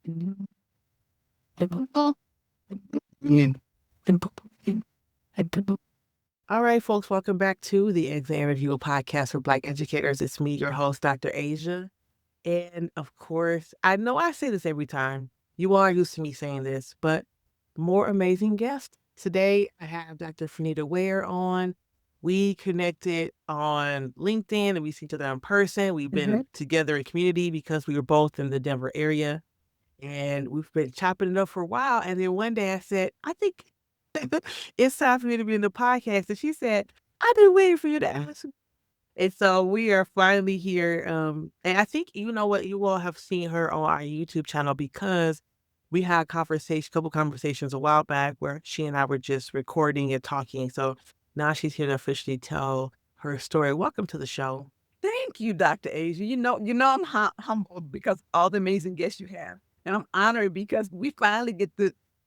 All right, folks, welcome back to the Exam Review podcast for Black educators. It's me, your host, Dr. Asia. And of course, I know I say this every time. You all are used to me saying this, but more amazing guests. Today, I have Dr. Franita Ware on. We connected on LinkedIn and we see each other in person. We've been together in community because we were both in the Denver area. And we've been chopping it up for a while. And then one day I said, I think it's time for me to be in the podcast. And she said, I've been waiting for you to ask. And so we are finally here. And I think, you know what, you all have seen her on our YouTube channel because we had a couple conversations a while back where she and I were just recording and talking. So now she's here to officially tell her story. Welcome to the show. Thank you, Dr. Asia. I'm humbled because all the amazing guests you have. And I'm honored because we finally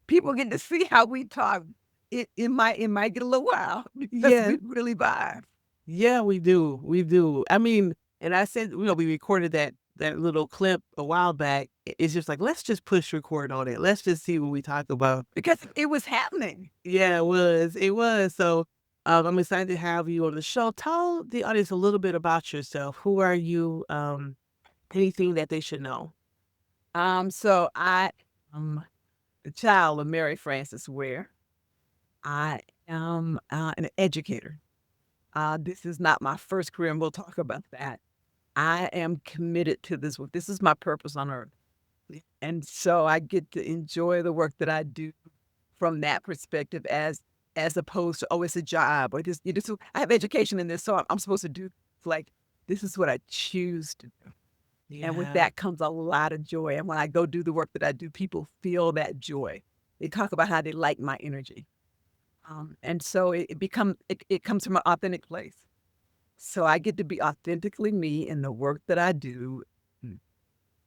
people get to see how we talk. It might get a little while because we really vibe. Yeah, we do. We do. I mean, and I said, we recorded that little clip a while back. It's just like, let's just push record on it. Let's just see what we talk about. Because it was happening. Yeah, it was. It was. So I'm excited to have you on the show. Tell the audience a little bit about yourself. Who are you? Anything that they should know? So I am the child of Mary Frances Ware. I am an educator. This is not my first career, and we'll talk about that. I am committed to this work. This is my purpose on earth. And so I get to enjoy the work that I do from that perspective as opposed to, oh, it's a job or I have education in this, so I'm supposed to do like, this is what I choose to do. Yeah. And with that comes a lot of joy. And when I go do the work that I do, people feel that joy. They talk about how they like my energy. And so it comes from an authentic place. So I get to be authentically me in the work that I do.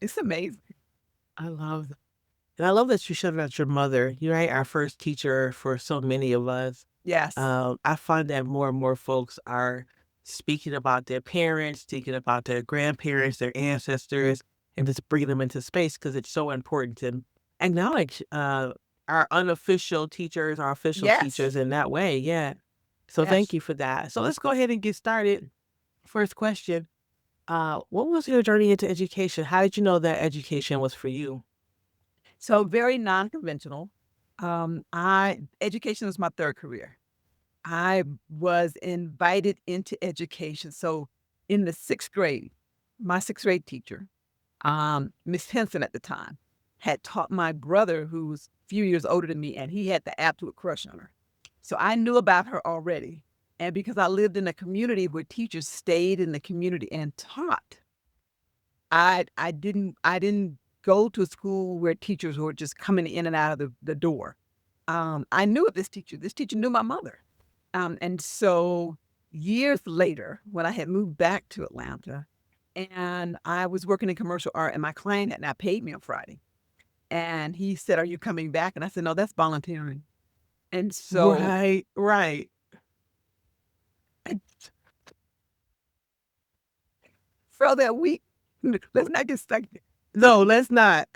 It's amazing. I love that. And I love that you showed out your mother. You're right, our first teacher for so many of us. Yes. I find that more and more folks are speaking about their parents, speaking about their grandparents, their ancestors, and just bringing them into space because it's so important to acknowledge our unofficial teachers, our official teachers in that way. Yeah. So thank you for that. So let's go ahead and get started. First question. What was your journey into education? How did you know that education was for you? So very non-conventional. Education was my third career. I was invited into education. So in the sixth grade, my sixth grade teacher, Miss Henson at the time, had taught my brother, who was a few years older than me, and he had the absolute crush on her. So I knew about her already. And because I lived in a community where teachers stayed in the community and taught, I didn't go to a school where teachers were just coming in and out of the door. I knew of this teacher. This teacher knew my mother. And so years later, when I had moved back to Atlanta and I was working in commercial art and my client had not paid me on Friday. And he said, "Are you coming back?" And I said, "No, that's volunteering." And so Right. for that week, let's not get stuck there. No, let's not.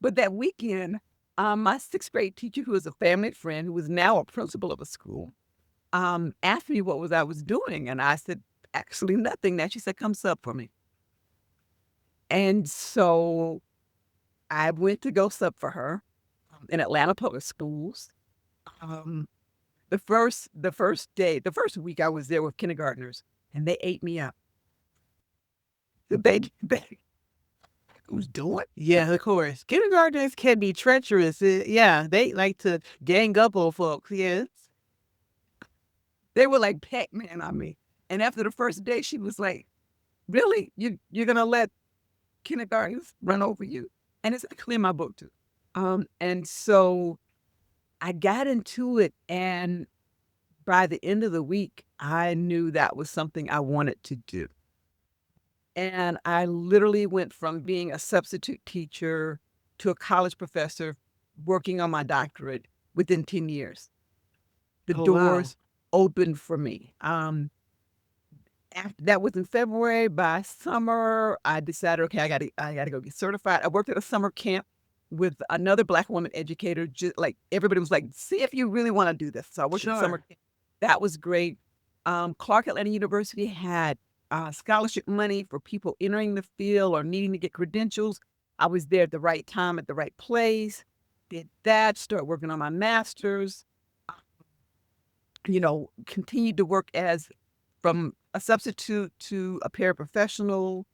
But that weekend, my sixth grade teacher, who was a family friend, who was now a principal of a school, asked me what I was doing. And I said, "Actually, nothing." Now she said, "Come sub for me." And so I went to go sub for her in Atlanta Public Schools. The first week I was there with kindergartners, and they ate me up. They who's doing? Yeah, of course. Kindergartners can be treacherous. Yeah, they like to gang up on folks. Yes. They were like Pac-Man on me. And after the first day, she was like, "Really? You're gonna let kindergartners run over you?" And it's actually in my book too. And so I got into it, and by the end of the week, I knew that was something I wanted to do. And I literally went from being a substitute teacher to a college professor working on my doctorate within 10 years. The doors opened for me. after that was in February. By summer, I decided, okay, I gotta go get certified. I worked at a summer camp with another Black woman educator. Just like everybody was like, see if you really want to do this. So I worked at the summer Sure. camp. That was great. Clark Atlanta University had scholarship money for people entering the field or needing to get credentials. I was there at the right time at the right place. Did that. Started working on my master's. Continued to work as from a substitute to a paraprofessional,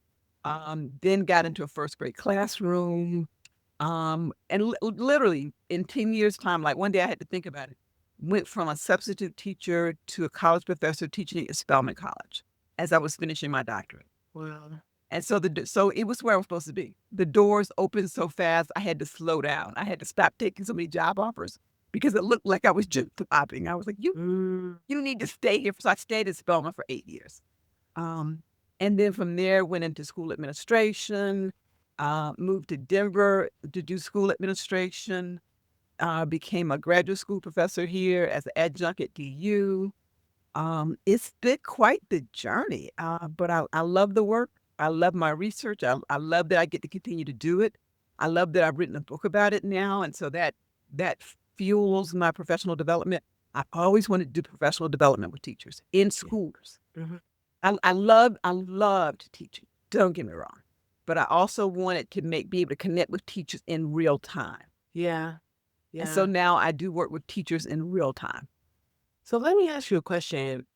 then got into a first grade classroom. And literally in 10 years' time, like one day I had to think about it, went from a substitute teacher to a college professor teaching at Spelman College as I was finishing my doctorate. Well, And so it was where I was supposed to be. The doors opened so fast, I had to slow down. I had to stop taking so many job offers because it looked like I was just flopping. I was like, mm, you need to stay here. So I stayed at Spelman for 8 years. Um, and then from there, went into school administration, moved to Denver to do school administration, became a graduate school professor here as an adjunct at DU. It's been quite the journey, but I love the work. I love my research. I love that I get to continue to do it. I love that I've written a book about it now, and so that fuels my professional development. I've always wanted to do professional development with teachers in schools. mhm. I loved teaching. Don't get me wrong, but I also wanted to be able to connect with teachers in real time, Yeah. and so Yeah. now I do work with teachers in real time. So let me ask you a question.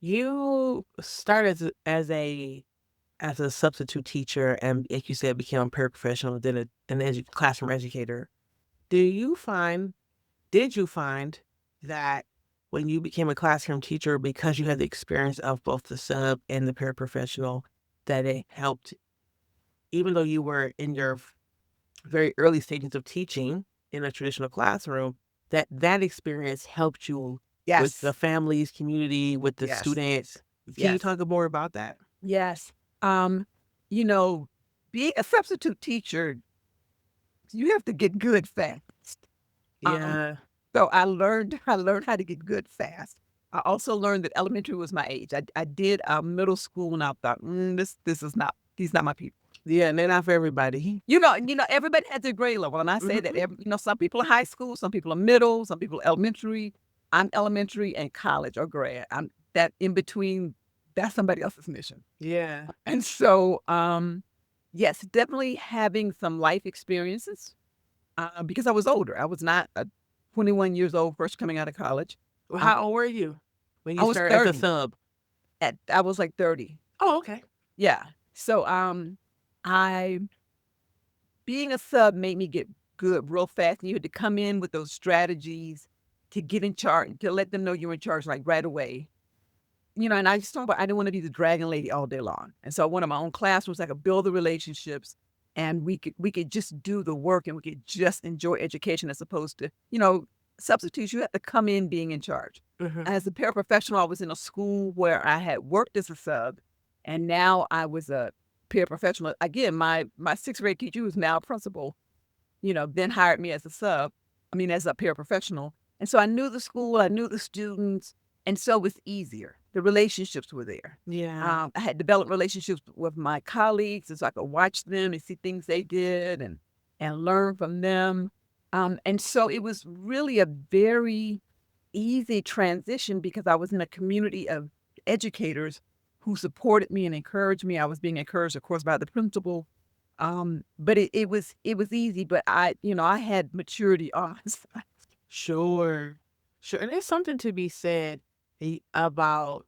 You started as a substitute teacher and, like you said, became a paraprofessional, then an classroom educator. Do you find, did you find that when you became a classroom teacher, because you had the experience of both the sub and the paraprofessional, that it helped, even though you were in your very early stages of teaching in a traditional classroom, that experience helped you with the Yes, families, community, with the yes, students? Can you yes. talk more about that? Yes. Um, you know, being a substitute teacher, you have to get good fast. Um, Yeah. so I learned how to get good fast. I also learned that elementary was my age. I did middle school and I thought, this is not these not my people. Yeah, and they're not for everybody. Everybody has their grade level, and I say that Mhm. some people are high school, some people are middle, some people are elementary. I'm elementary and college or grad. I'm that in between. That's somebody else's mission. Yeah. And so, yes, definitely having some life experiences, because I was older. I was not 21 years old, first coming out of college. Well, Uh, how old were you when I you was started as a 30. sub? I was like 30. Oh, okay. Yeah. So, I being a sub made me get good real fast. And you had to come in with those strategies to get in charge, to let them know you're in charge like right away. And I just thought about I didn't want to be the dragon lady all day long. And so one of my own classrooms, I could build the relationships and we could just do the work and we could just enjoy education as opposed to, substitutes. You have to come in being in charge. Mhm. As a paraprofessional, I was in a school where I had worked as a sub and now I was a paraprofessional. Again, my sixth grade teacher who's now a principal, then hired me as a sub, as a paraprofessional. And so I knew the school, I knew the students, and so it was easier. The relationships were there. Yeah. I had developed relationships with my colleagues, and so I could watch them and see things they did and learn from them. And so it was really a very easy transition because I was in a community of educators who supported me and encouraged me. I was being encouraged, of course, by the principal, but it was easy, but I had maturity on my side. Sure. Sure. And there's something to be said about,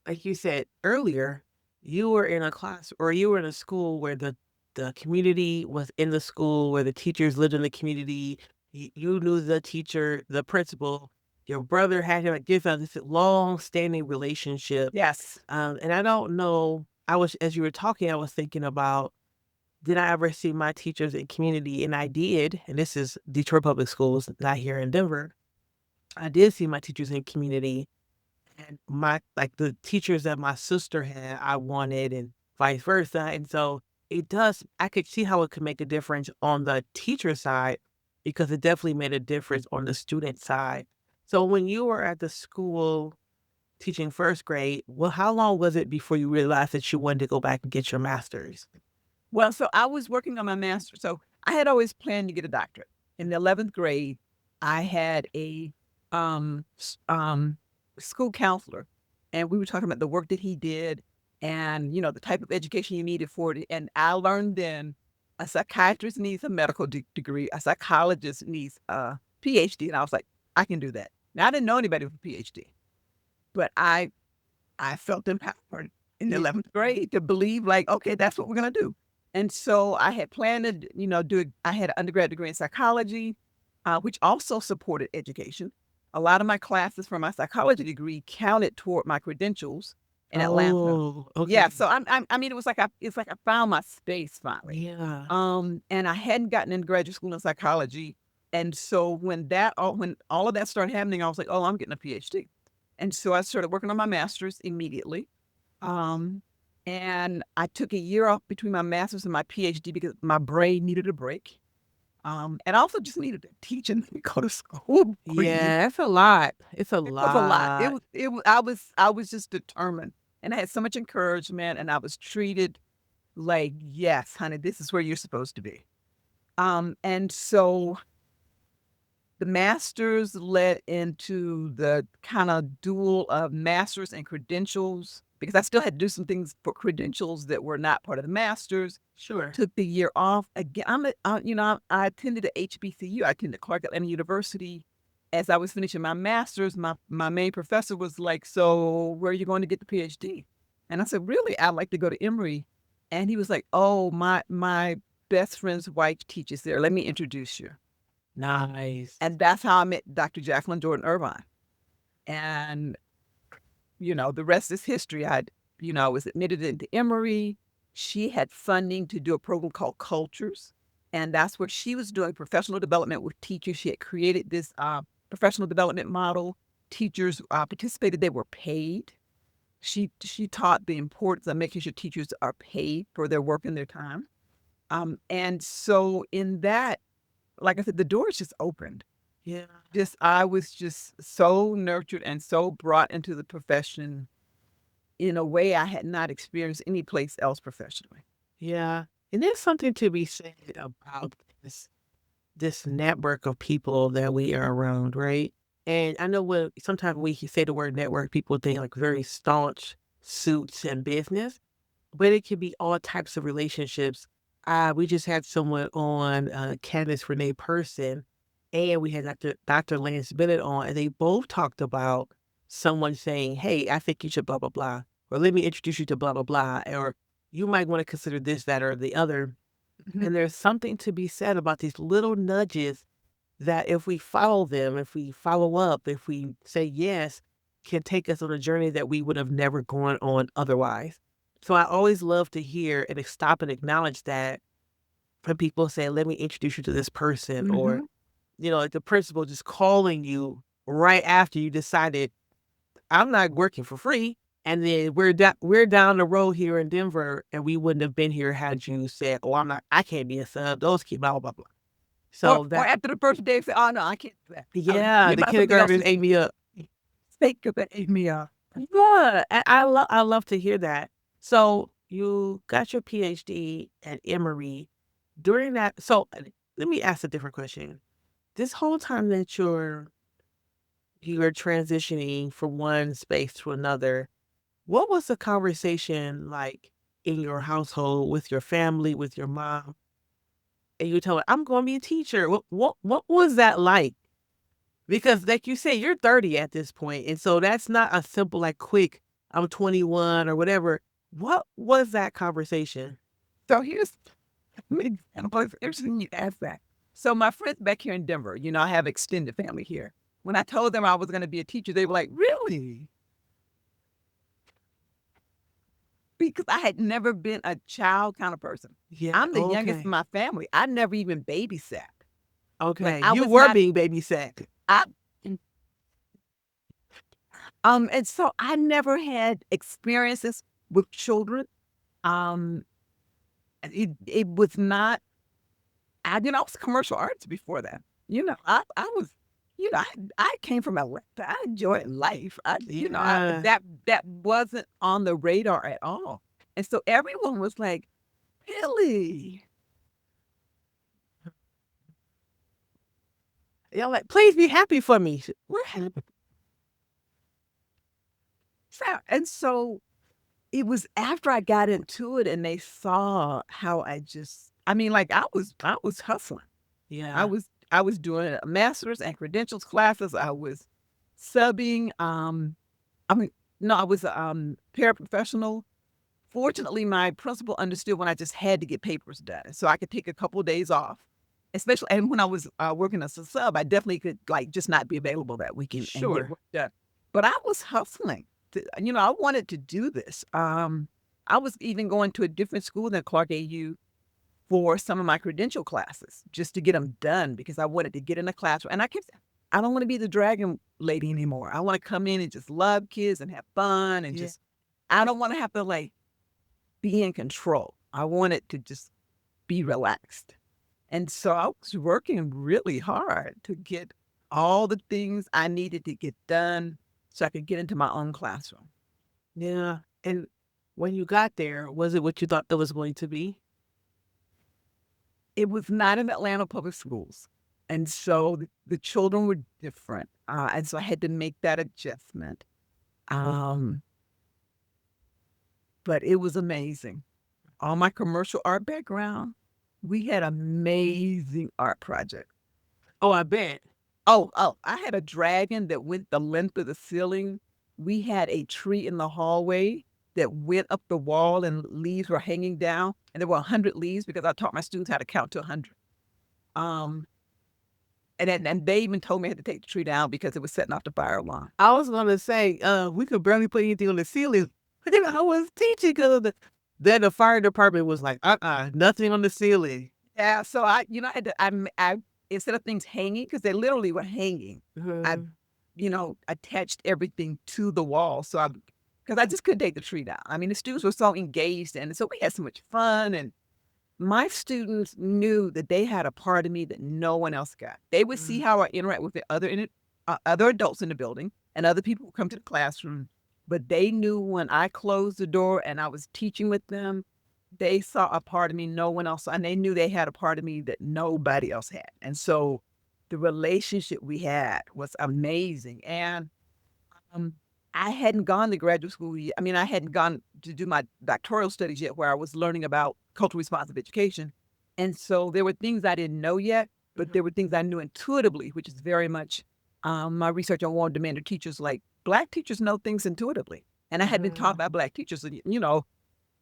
like you said earlier, you were in a class or you were in a school where the community was in the school, where the teachers lived in the community. You knew the teacher, the principal. Your brother had him. Like, you found this long-standing relationship. Yes. And I don't know. As you were talking, I was thinking about, did I ever see my teachers in community? And I did. And this is Detroit Public Schools, not here in Denver. I did see my teachers in community, and the teachers that my sister had, I wanted, and vice versa. And so I could see how it could make a difference on the teacher side because it definitely made a difference on the student side. So when you were at the school teaching first grade. Well, how long was it before you realized that you wanted to go back and get your master's? Well, so I was working on my master's. So I had always planned to get a doctorate. In the 11th grade, I had a school counselor, and we were talking about the work that he did and, the type of education you needed for it. And I learned then a psychiatrist needs a medical degree, a psychologist needs a PhD. And I was like, I can do that. Now, I didn't know anybody with a PhD, but I felt empowered in the Yeah. 11th grade to believe like, okay, that's what we're going to do. And so I had planned to, I had an undergrad degree in psychology, which also supported education. A lot of my classes for my psychology degree counted toward my credentials in Atlanta. Oh, Yeah. okay. So I mean, it's like I found my space finally. Yeah. And I hadn't gotten into graduate school in psychology. And so when when all of that started happening, I was like, oh, I'm getting a PhD. And so I started working on my master's immediately. Um, and I took a year off between my master's and my PhD because my brain needed a break. And I also just needed to teach and go to school. Really. Yeah, that's a lot. It's a It was a lot. lot. I was just determined, and I had so much encouragement, and I was treated like, yes, honey, this is where you're supposed to be. And so the master's led into the kind of dual of master's and credentials because I still had to do some things for credentials that were not part of the master's. Sure. Took the year off again. I attended a HBCU. I attended Clark Atlanta University. As I was finishing my master's, my main professor was like, "So where are you going to get the PhD?" And I said, "Really, I'd like to go to Emory." And he was like, "Oh, my best friend's wife teaches there. Let me introduce you." Nice. And that's how I met Dr. Jacqueline Jordan Irvine. And, the rest is history. I was admitted into Emory. She had funding to do a program called Cultures. And that's where she was doing professional development with teachers. She had created this professional development model. Teachers participated, they were paid. She taught the importance of making sure teachers are paid for their work and their time. And so in that, like I said, the doors just opened. Yeah. I was just so nurtured and so brought into the profession in a way I had not experienced anyplace else professionally. Yeah. And there's something to be said about this network of people that we are around, right? And I know when sometimes we say the word network, people think like very staunch suits and business, but it can be all types of relationships. We just had someone on, Candace Renee Person, and we had Dr. Lance Bennett on, and they both talked about someone saying, "Hey, I think you should blah blah blah," or "Let me introduce you to blah blah blah," or "You might want to consider this, that, or the other." Mhm. And there's something to be said about these little nudges that if we follow them, if we follow up, if we say yes, can take us on a journey that we would have never gone on otherwise. So I always love to hear and stop and acknowledge that when people say, let me introduce you to this person, or, Mhm. like the principal just calling you right after you decided, I'm not working for free. And then we're down the road here in Denver, and we wouldn't have been here had you said, "Oh, I can't be a sub. Those keep blah blah blah blah." Or So or that, after the first day, say, "Oh, no, I can't do that. yeah, You the might something else kindergartners to ate do." me up. Think of it, ate me up. Yeah, I love to hear that. So you got your PhD at Emory. During that, so let me ask a different question. This whole time that you're transitioning from one space to another, what was the conversation like in your household with your family, with your mom? And you tell her, I'm going to be a teacher. What was that like? Because like you say, you're 30 at this point, and so that's not a simple, like, quick, I'm 21 or whatever. What was that conversation? So here's me, and I'm interesting you ask that. So my friends back here in Denver, I have extended family here. When I told them I was going to be a teacher, they were like, "Really?" Because I had never been a child kind of person. Yeah, I'm the youngest in okay. my family. I never even babysat. Like Okay, I you was were not being babysat. I and so I never had experiences with children. Um it was not I was commercial arts before that. I was. I came from Atlanta. I enjoyed life. Yeah. That wasn't on the radar at all. And so everyone was like, "Really?" Y'all like, please be happy for me. We're happy. So it was after I got into it and they saw how I mean, like I was hustling. Yeah. I was doing a master's and credentials classes. I was subbing. I mean, no, I was paraprofessional. Fortunately, my principal understood when I just had to get papers done, so I could take a couple of days off. Especially, and when I was working as a sub, I definitely could like just not be available that weekend and get Sure. work done. But I was hustling. I wanted to do this. I was even going to a different school than Clark AU for some of my credential classes just to get them done because I wanted to get in a classroom. And I kept saying, I don't want to be the dragon lady anymore. I want to come in and just love kids and have fun and Yeah. just, I don't want to have to like be in control. I wanted to just be relaxed. And so I was working really hard to get all the things I needed to get done so I could get into my own classroom. Yeah. And when you got there, was it what you thought it was going to be? It was not in Atlanta public schools. And so the children were different. And so I had to make that adjustment. Um, but it was amazing. All my commercial art background, we had amazing art projects. Oh, I bet. I had a dragon that went the length of the ceiling. We had a tree in the hallway that went up the wall and leaves were hanging down. And there were 100 leaves because I taught my students how to count to 100. Um, and they even told me I had to take the tree down because it was setting off the fire alarm. I was gonna say, we could barely put anything on the ceiling. I was teaching because then the fire department was like, nothing on the ceiling. Yeah, so I had to, I instead of things hanging because they literally were hanging, I, Mhm. attached everything to the wall. So because I just couldn't take the tree down. I mean, the students were so engaged, and so we had so much fun, and my students knew that they had a part of me that no one else got. They would see Mhm. how I interact with the other adults in the building and other people who come to the classroom, but they knew when I closed the door and I was teaching with them, they saw a part of me no one else saw, and they knew they had a part of me that nobody else had. And so the relationship we had was amazing. And um, I hadn't gone to graduate school yet. I mean, I hadn't gone to do my doctoral studies yet, where I was learning about culturally responsive education. And so there were things I didn't know yet, but Mhm. there were things I knew intuitively, which is very much my research on warm demand teachers. Like Black teachers know things intuitively. And I had been taught Mhm. by Black teachers. And,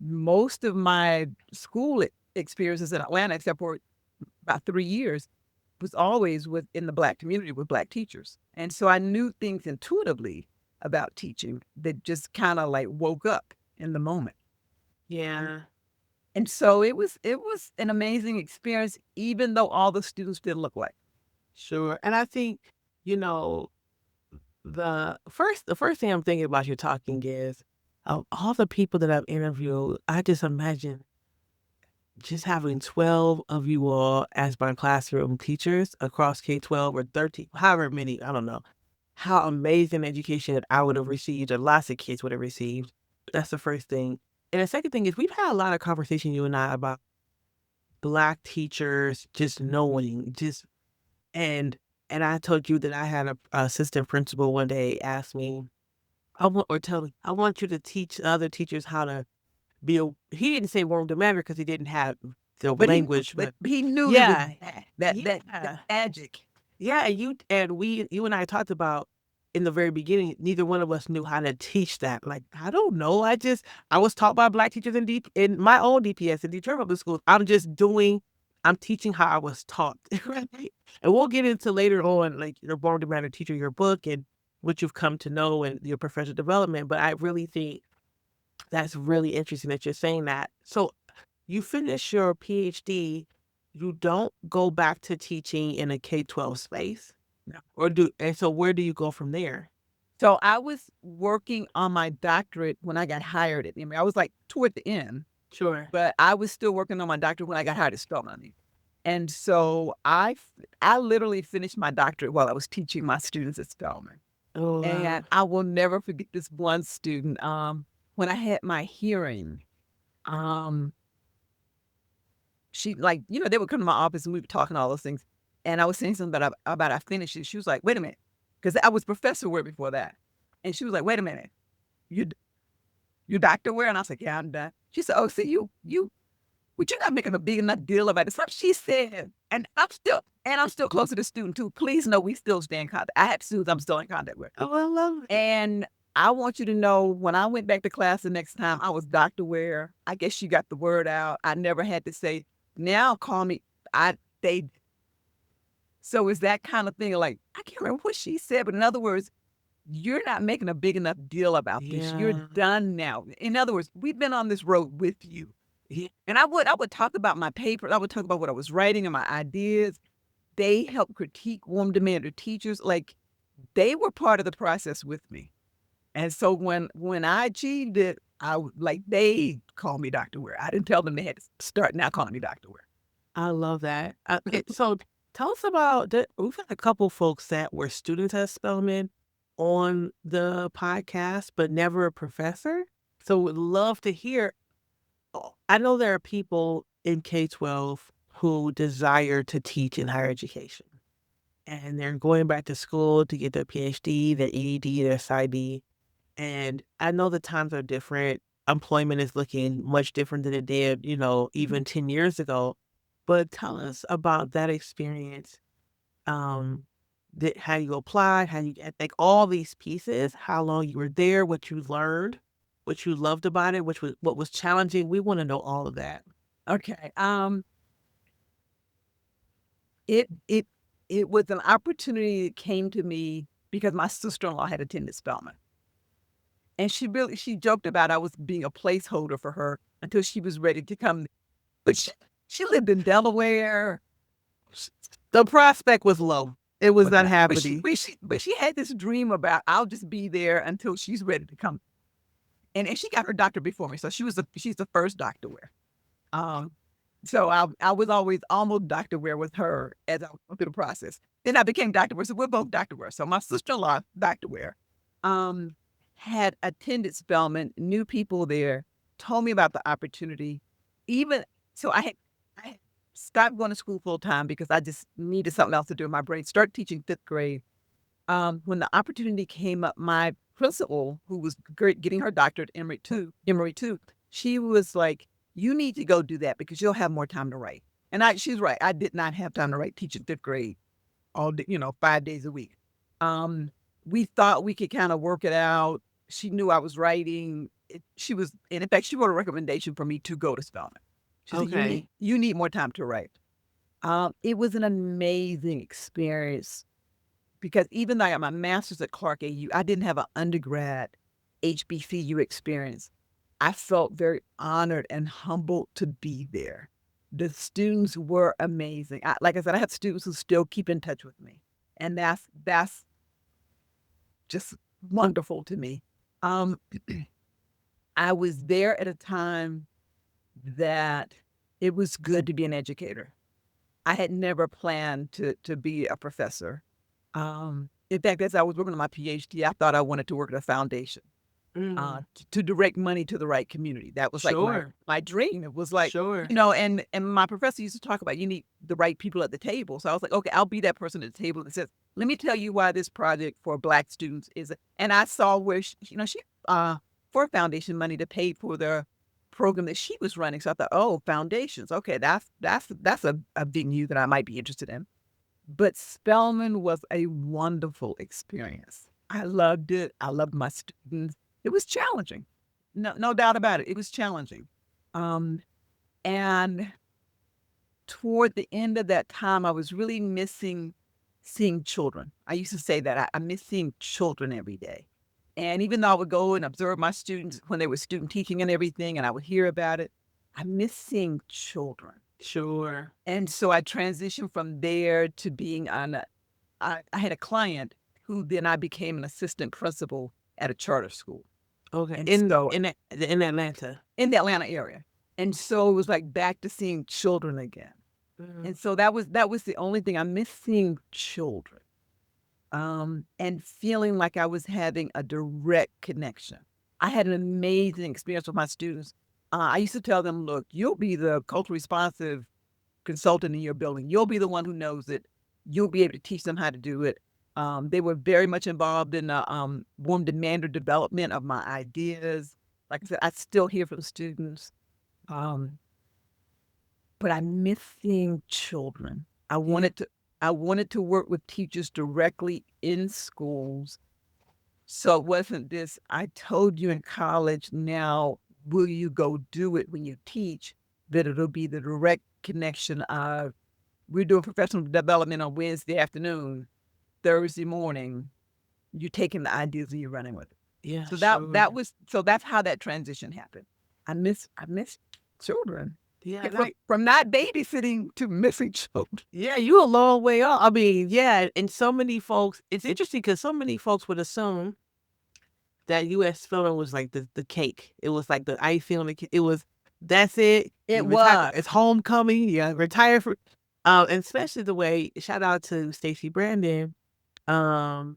most of my school experiences in Atlanta, except for about 3 years, was always within the Black community with Black teachers. And so I knew things intuitively about teaching that just kind of like woke up in the moment. Yeah, And so it was an amazing experience, even though all the students didn't look like. sure. And I think, you know, the first thing I'm thinking about you talking is of all the people that I've interviewed, I just imagine just having 12 of you all as my classroom teachers across K-12 or 13, however many, I don't know, how amazing education that I would have received or lots of kids would have received. That's the first thing. And the second thing is we've had a lot of conversation, you and I, about Black teachers just knowing, just and and I told you that I had a assistant principal one day ask me, tell me, I want you to teach other teachers how to be a, he didn't say warm demand because he didn't have the language, But but he knew it was yeah, that yeah. magic. Yeah, you and I talked about in the very beginning, neither one of us knew how to teach that. Like, I don't know. I was taught by Black teachers in my own DPS in Detroit public schools. I'm teaching how I was taught. Right? And we'll get into later on, like your born to matter teacher, your book and what you've come to know and your professional development. But I really think that's really interesting that you're saying that. So you finish your PhD, you don't go back to teaching in a K-12 space? No. And so where do you go from there? So I was working on my doctorate when I got hired I was like toward the end, Sure. but I was still working on my doctorate when I got hired at Spelman. And so I literally finished my doctorate while I was teaching my students at Spelman. Oh, wow. And I will never forget this one student. When I had my hearing, um, she like, they would come to my office and we would talk and all those things. And I was saying something about I finished it. She was like, wait a minute. Because I was Professor Ware before that. And she was like, wait a minute, you you Dr. Ware? And I was like, yeah, I'm done. She said, oh, see, but you're not making a big enough deal about it. So she said, I'm still close to the student too. Please know we still stay in contact. I have students I'm still in contact with. Oh, I love it. And I want you to know when I went back to class the next time, I was Dr. Ware. I guess she got the word out. I never had to say, now call me. They, so it's that kind of thing. Like, I can't remember what she said, but in other words, you're not making a big enough deal about this. You're Yeah. done now. In other words, we've been on this road with you. Yeah. And I would talk about my papers. I would talk about what I was writing and my ideas. They helped critique warm demand of teachers. Like, they were part of the process with me. And so when I achieved it, like, they called me Dr. Ware. I didn't tell them they had to start now calling me Dr. Ware. I love that. So tell us about we've had a couple folks that were students at Spelman on the podcast, but never a professor. So would love to hear. I know there are people in K-12 who desire to teach in higher education, and they're going back to school to get their PhD, their ED, their PsyD. And I know the times are different. Employment is looking much different than it did, even 10 years ago. But tell us about that experience. Um, how you applied, how you like all these pieces, how long you were there, what you learned, what you loved about it, what was challenging. We want to know all of that. Okay. It it it was an opportunity that came to me because my sister-in-law had attended Spelman. And she joked about I was being a placeholder for her until she was ready to come. But she lived in Delaware. The prospect was low. It was But not not but she happening. but she but she had this dream about I'll just be there until she's ready to come. And she got her doctor before me. So she's the first Dr. Ware. Um, so I was always almost Dr. Ware with her as I went through the process. Then I became Dr. Ware. So we're both Dr. Ware. So my sister-in-law, Dr. Ware, um, had attended Spelman, knew people there, told me about the opportunity. Even so I had stopped going to school full time because I just needed something else to do in my brain. Start teaching fifth grade. When the opportunity came up, my principal, who was getting her doctorate at Emory too, she was like, "You need to go do that because you'll have more time to write." And she's right. I did not have time to write teaching fifth grade all day, 5 days a week. Um, we thought we could kind of work it out. She knew I was writing. And in fact, she wrote a recommendation for me to go to Spelman. She said, Okay. you need more time to write." It was an amazing experience because even though I got my master's at Clark AU, I didn't have an undergrad HBCU experience. I felt very honored and humbled to be there. The students were amazing. Like I said, I have students who still keep in touch with me, and that's just wonderful to me. Um, I was there at a time that it was good to be an educator. I had never planned to be a professor. In fact, as I was working on my PhD, I thought I wanted to work at a foundation Mm, to direct money to the right community. That was like my sure. my dream. It was like, Sure. and my professor used to talk about you need the right people at the table. So I was like, okay, I'll be that person at the table that says, let me tell you why this project for Black students is. And I saw where she for foundation money to pay for the program that she was running. So I thought, oh, foundations. Okay, that's a venue that I might be interested in. But Spelman was a wonderful experience. I loved it. I loved my students. It was challenging. No doubt about it. It was challenging. Um, and toward the end of that time, I was really missing seeing children. I used to say that I miss seeing children every day. And even though I would go and observe my students when they were student teaching and everything, and I would hear about it, I miss seeing children. Sure. And so I transitioned from there to being I had a client who then I became an assistant principal at a charter school. Okay. And In so in in Atlanta. in the Atlanta area. And so it was like back to seeing children again. Mm. And so that was the only thing. I miss seeing children, and feeling like I was having a direct connection. I had an amazing experience with my students. I used to tell them, "Look, you'll be the culturally responsive consultant in your building. You'll be the one who knows it. You'll be able to teach them how to do it." They were very much involved in the warm demand or development of my ideas. Like I said, I still hear from students. Um, but I miss seeing children. Yeah. I wanted to work with teachers directly in schools. So it wasn't this, I told you in college, now will you go do it when you teach? That it'll be the direct connection of, we're doing professional development on Wednesday afternoon, Thursday morning, you're taking the ideas and you're running with it. Yeah, So sure. that's how that transition happened. I miss children. Yeah, From not babysitting to missing children. yeah, you a long way off. I mean, yeah, and so many folks it's interesting because so many folks would assume that US Spelman was like the cake. It was like the icing on the cake. It was that's it. It You retire. was. It's homecoming. You retire for, and especially the way. Shout out to Stacey Brandon. Um,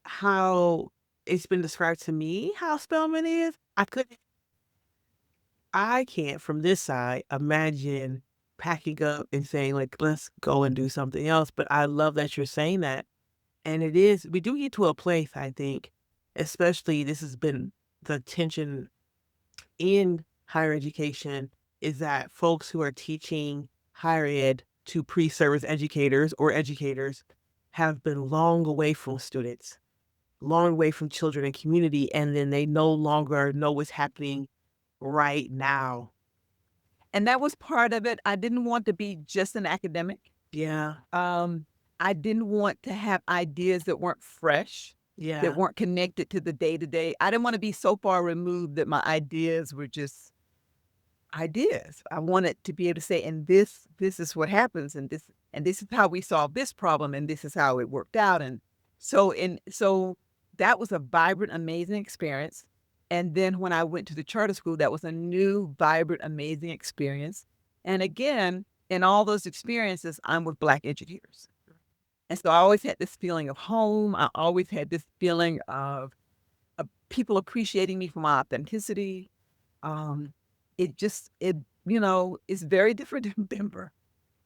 how it's been described to me how Spelman is. I can't from this side imagine packing up and saying like let's go and do something else. But I love that you're saying that, and it is. We do get to a place I think, especially this has been the tension in higher education is that folks who are teaching higher ed to pre-service educators or educators have been long away from students, long away from children and community, and then they no longer know what's happening right now. And that was part of it. I didn't want to be just an academic. Yeah, Um, I didn't want to have ideas that weren't fresh, that yeah, weren't connected to the day to day. I didn't want to be so far removed that my ideas were just ideas. I wanted to be able to say, and this is what happens, and this is how we solve this problem, and this is how it worked out. And so that was a vibrant, amazing experience. And then when I went to the charter school, that was a new, vibrant, amazing experience. And again, in all those experiences, I'm with Black educators. And so I always had this feeling of home. I always had this feeling of people appreciating me for my authenticity. Um, it's very different in Denver.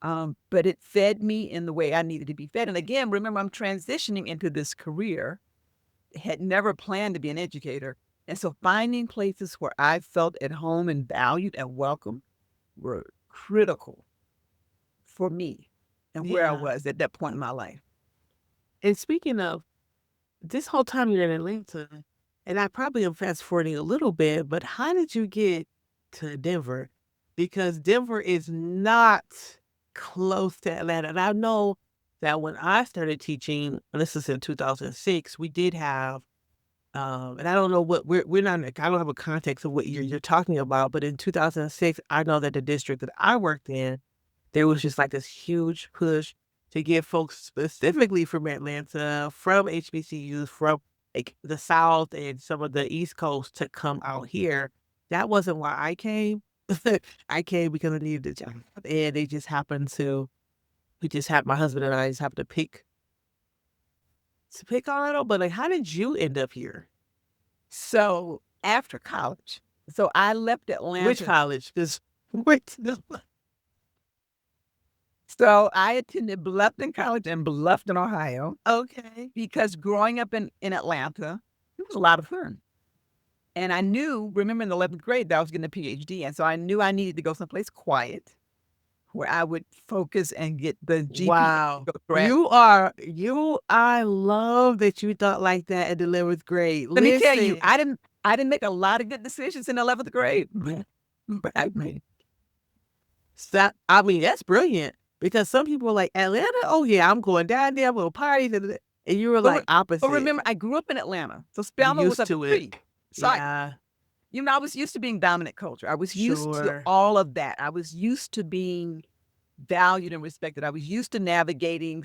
But it fed me in the way I needed to be fed. And again, remember, I'm transitioning into this career, had never planned to be an educator. And so finding places where I felt at home and valued and welcome were critical for me and where I yeah. was at that point in my life. And speaking of this whole time you're in Atlanta, and I probably am fast forwarding a little bit, but how did you get to Denver? Because Denver is not close to Atlanta. And I know that when I started teaching, and this is in 2006, we did have, and I don't know what we're not, I don't have a context of what you're talking about, but in 2006, I know that the district that I worked in, there was just like this huge push to get folks specifically from Atlanta, from HBCUs, from like the South and some of the East Coast to come out here. That wasn't why I came. I came because I needed a job. And they just happened to, we just had, my husband and I just happened to pick on it. But like, how did you end up here? So after college, so I left Which Atlanta. college? Because, wait, So I attended Bluffton College in Bluffton, Ohio, okay. because growing up in Atlanta, it was a lot of fun. And I knew, remember in the 11th grade, that I was getting a PhD. And so I knew I needed to go someplace quiet where I would focus and get the GPA to Wow. go grad. I love that you thought like that in the 11th grade. Let me tell you, Listen, I didn't make a lot of good decisions in 11th grade. But I made. stop. I mean, that's brilliant because some people are like, Atlanta, oh yeah, I'm going down there, I'm going to party. And you were But, like but opposite. remember, I grew up in Atlanta. So You Spelman was used up the to it. street. So Yeah, I was used to being dominant culture. I was used to sure. all of that. I was used to being valued and respected. I was used to navigating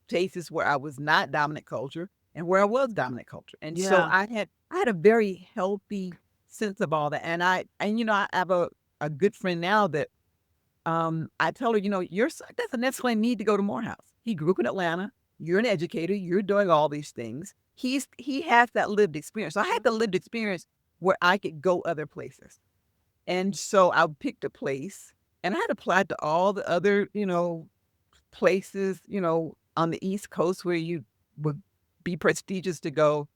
places where I was not dominant culture and where I was dominant culture. And so Yeah. I had a very healthy sense of all that. And I have a good friend now that I tell her, your son doesn't necessarily need to go to Morehouse. He grew up in Atlanta. You're an educator. You're doing all these things. He has that lived experience. So I had the lived experience where I could go other places. And so I picked a place, and I had applied to all the other, places, on the East Coast where you would be prestigious to go.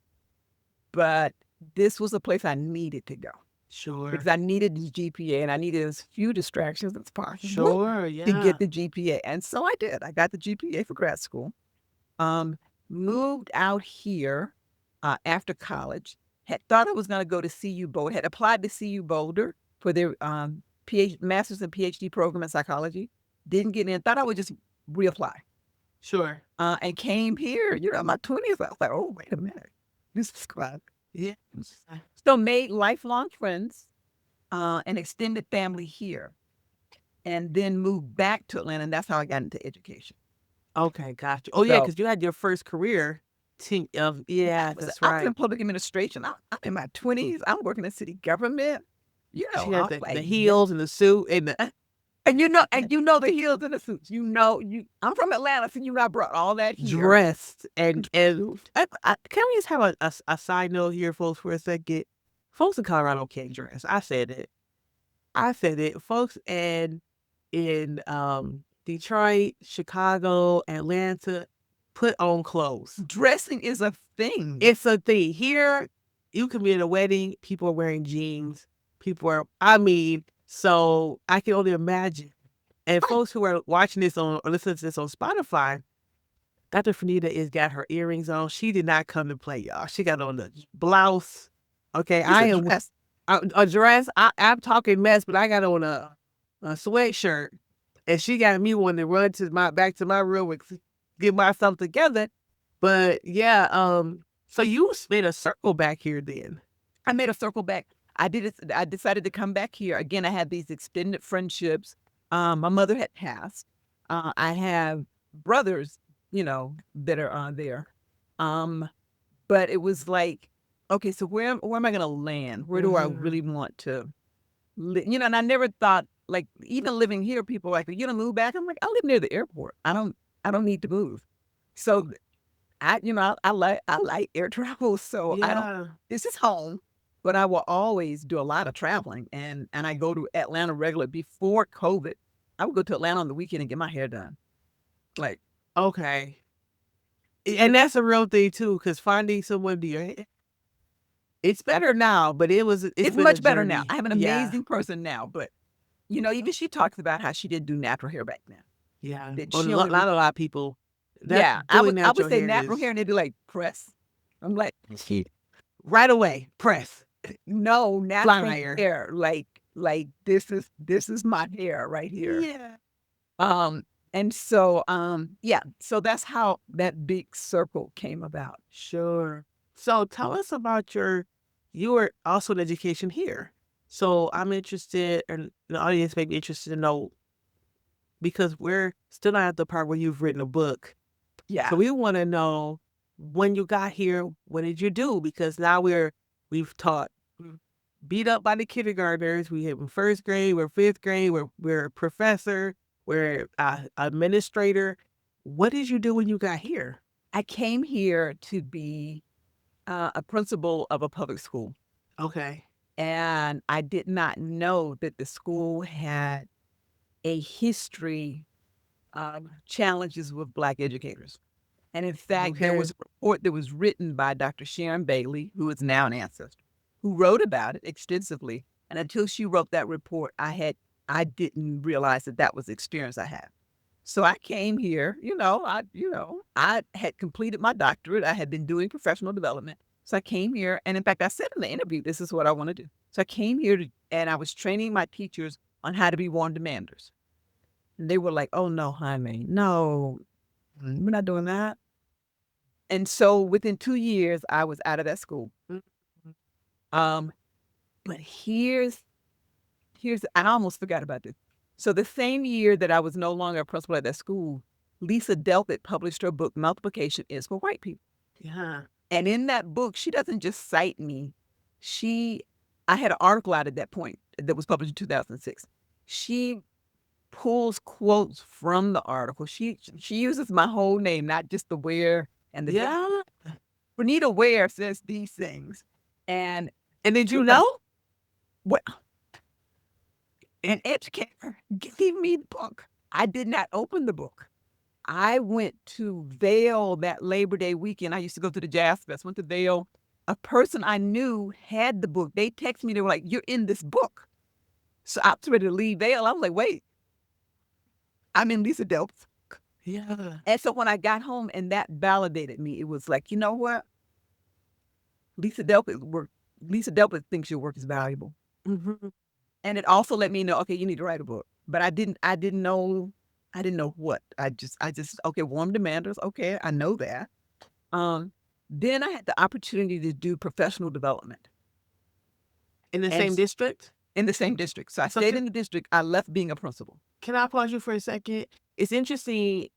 But this was a place I needed to go Sure. because I needed the GPA and I needed as few distractions as possible Sure, to yeah. get the GPA. And so I did. I got the GPA for grad school. Moved out here after college. Had thought I was going to go to CU Boulder. Had applied to CU Boulder for their master's and PhD program in psychology. Didn't get in. Thought I would just reapply. Sure. And came here, in my 20s. I was like, oh, wait a minute. This is quite. Yeah. So made lifelong friends, an extended family here, and then moved back to Atlanta. And that's how I got into education. Okay, gotcha. Oh, yeah, So because you had your first career yeah, that's I was right. in public administration. I'm in my 20s. I'm working in city government. She I had was the like, heels and the suit and the and the heels and the suits. I'm from Atlanta, so I brought all that here. dressed and can we just have a side note here, folks, for a second? Folks in Colorado can't dress. I said it. Folks in Detroit, Chicago, Atlanta put on clothes. Dressing is a thing. It's a thing. Here, you can be at a wedding, people are wearing jeans. So I can only imagine. And folks who are watching this or listening to this on Spotify, Dr. Franita is got her earrings on. She did not come to play, y'all. She got on the blouse. Okay, a dress. I'm talking mess, but I got on a sweatshirt, and she got me wanting to run back to my room and get myself together. But yeah, so you made a circle back here then. I made a circle back. I decided to come back here. Again, I had these extended friendships. My mother had passed. I have brothers, that are there. But it was like, okay, so where am I going to land? Where do I really want to live? And I never thought, like, even living here, people are like, you gonna move back? I'm like, I live near the airport. I don't need to move. So I like air travel. So this is home. But I will always do a lot of traveling, and I go to Atlanta regularly. Before COVID, I would go to Atlanta on the weekend and get my hair done. Like, okay, and that's a real thing too, because finding someone to do your hair, it's better now, but it's much better now. I have an amazing person now, but even she talks about how she didn't do natural hair back then. Yeah, That a lot of people. I would say natural hair, and they'd be like, press. I'm like, right away, press. No, natural hair. Like this is my hair right here. Yeah. And so so that's how that big circle came about. Sure. So tell us about you were also in education here. So I'm interested, and the audience may be interested to know, because we're still not at the part where you've written a book. Yeah. So we want to know, when you got here, what did you do? Because now we've taught, beat up by the kindergartners. We have first grade, we're fifth grade, we're a professor, we're administrator. What did you do when you got here? I came here to be a principal of a public school. Okay. And I did not know that the school had a history of challenges with Black educators. And in fact, there was a report that was written by Dr. Sharon Bailey, who is now an ancestor, who wrote about it extensively. And until she wrote that report, I didn't realize that was the experience I had. So I came here, I had completed my doctorate. I had been doing professional development. So I came here, and in fact, I said in the interview, this is what I want to do. So I came here and I was training my teachers on how to be warm demanders. And they were like, oh no, honey, no, we're not doing that. And so within 2 years, I was out of that school. But here's, I almost forgot about this. So the same year that I was no longer a principal at that school, Lisa Delpit published her book, Multiplication is for White People. Yeah. And in that book, she doesn't just cite me. I had an article out at that point that was published in 2006. She pulls quotes from the article. She uses my whole name, not just the Ware and the Yeah. Franita Ware says these things. And And did you know? well, an educator gave me the book. I did not open the book. I went to Vail that Labor Day weekend. I used to go to the Jazz Fest, went to Vail. A person I knew had the book. They texted me, they were like, "You're in this book." So I was ready to leave Vail. I was like, wait, I'm in Lisa Delp's. Yeah. And so when I got home and that validated me, it was like, you know what? Lisa Delp thinks your work is valuable. Mm-hmm. And it also let me know, okay, you need to write a book. But I didn't know what. I just okay, warm demanders. Okay, I know that. Then I had the opportunity to do professional development In the and same district? in the same district. So I So stayed in the district. I left being a principal. can I pause you for a second? It's interesting.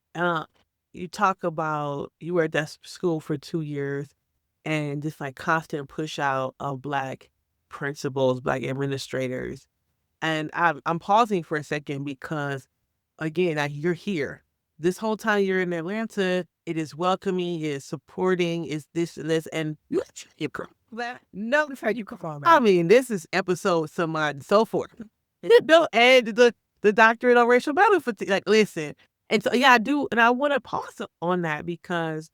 You talk about you were at that school for 2 years and just like constant push out of Black principals, Black administrators. And I'm pausing for a second because, again, you're here. This whole time you're in Atlanta, it is welcoming, it is supporting, it's this and this. And you That no, that's how you come on I that. mean, this is episode so on and so forth. No, and the doctorate on racial battle fatigue. Like, listen. And so yeah, I do, and I want to pause on that because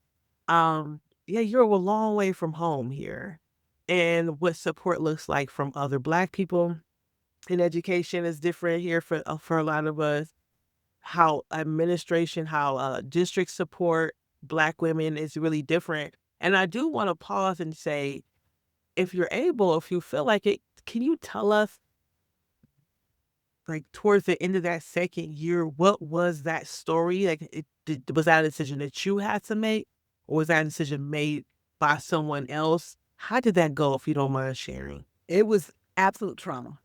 yeah, you're a long way from home here. And what support looks like from other Black people in education is different here for a lot of us. How administration, how district support Black women is really different. And I do want to pause and say, if you're able, if you feel like it, can you tell us, like, towards the end of that second year, what was that story? Like, was that a decision that you had to make, or was that a decision made by someone else? How did that go, if you don't mind sharing? It was absolute trauma.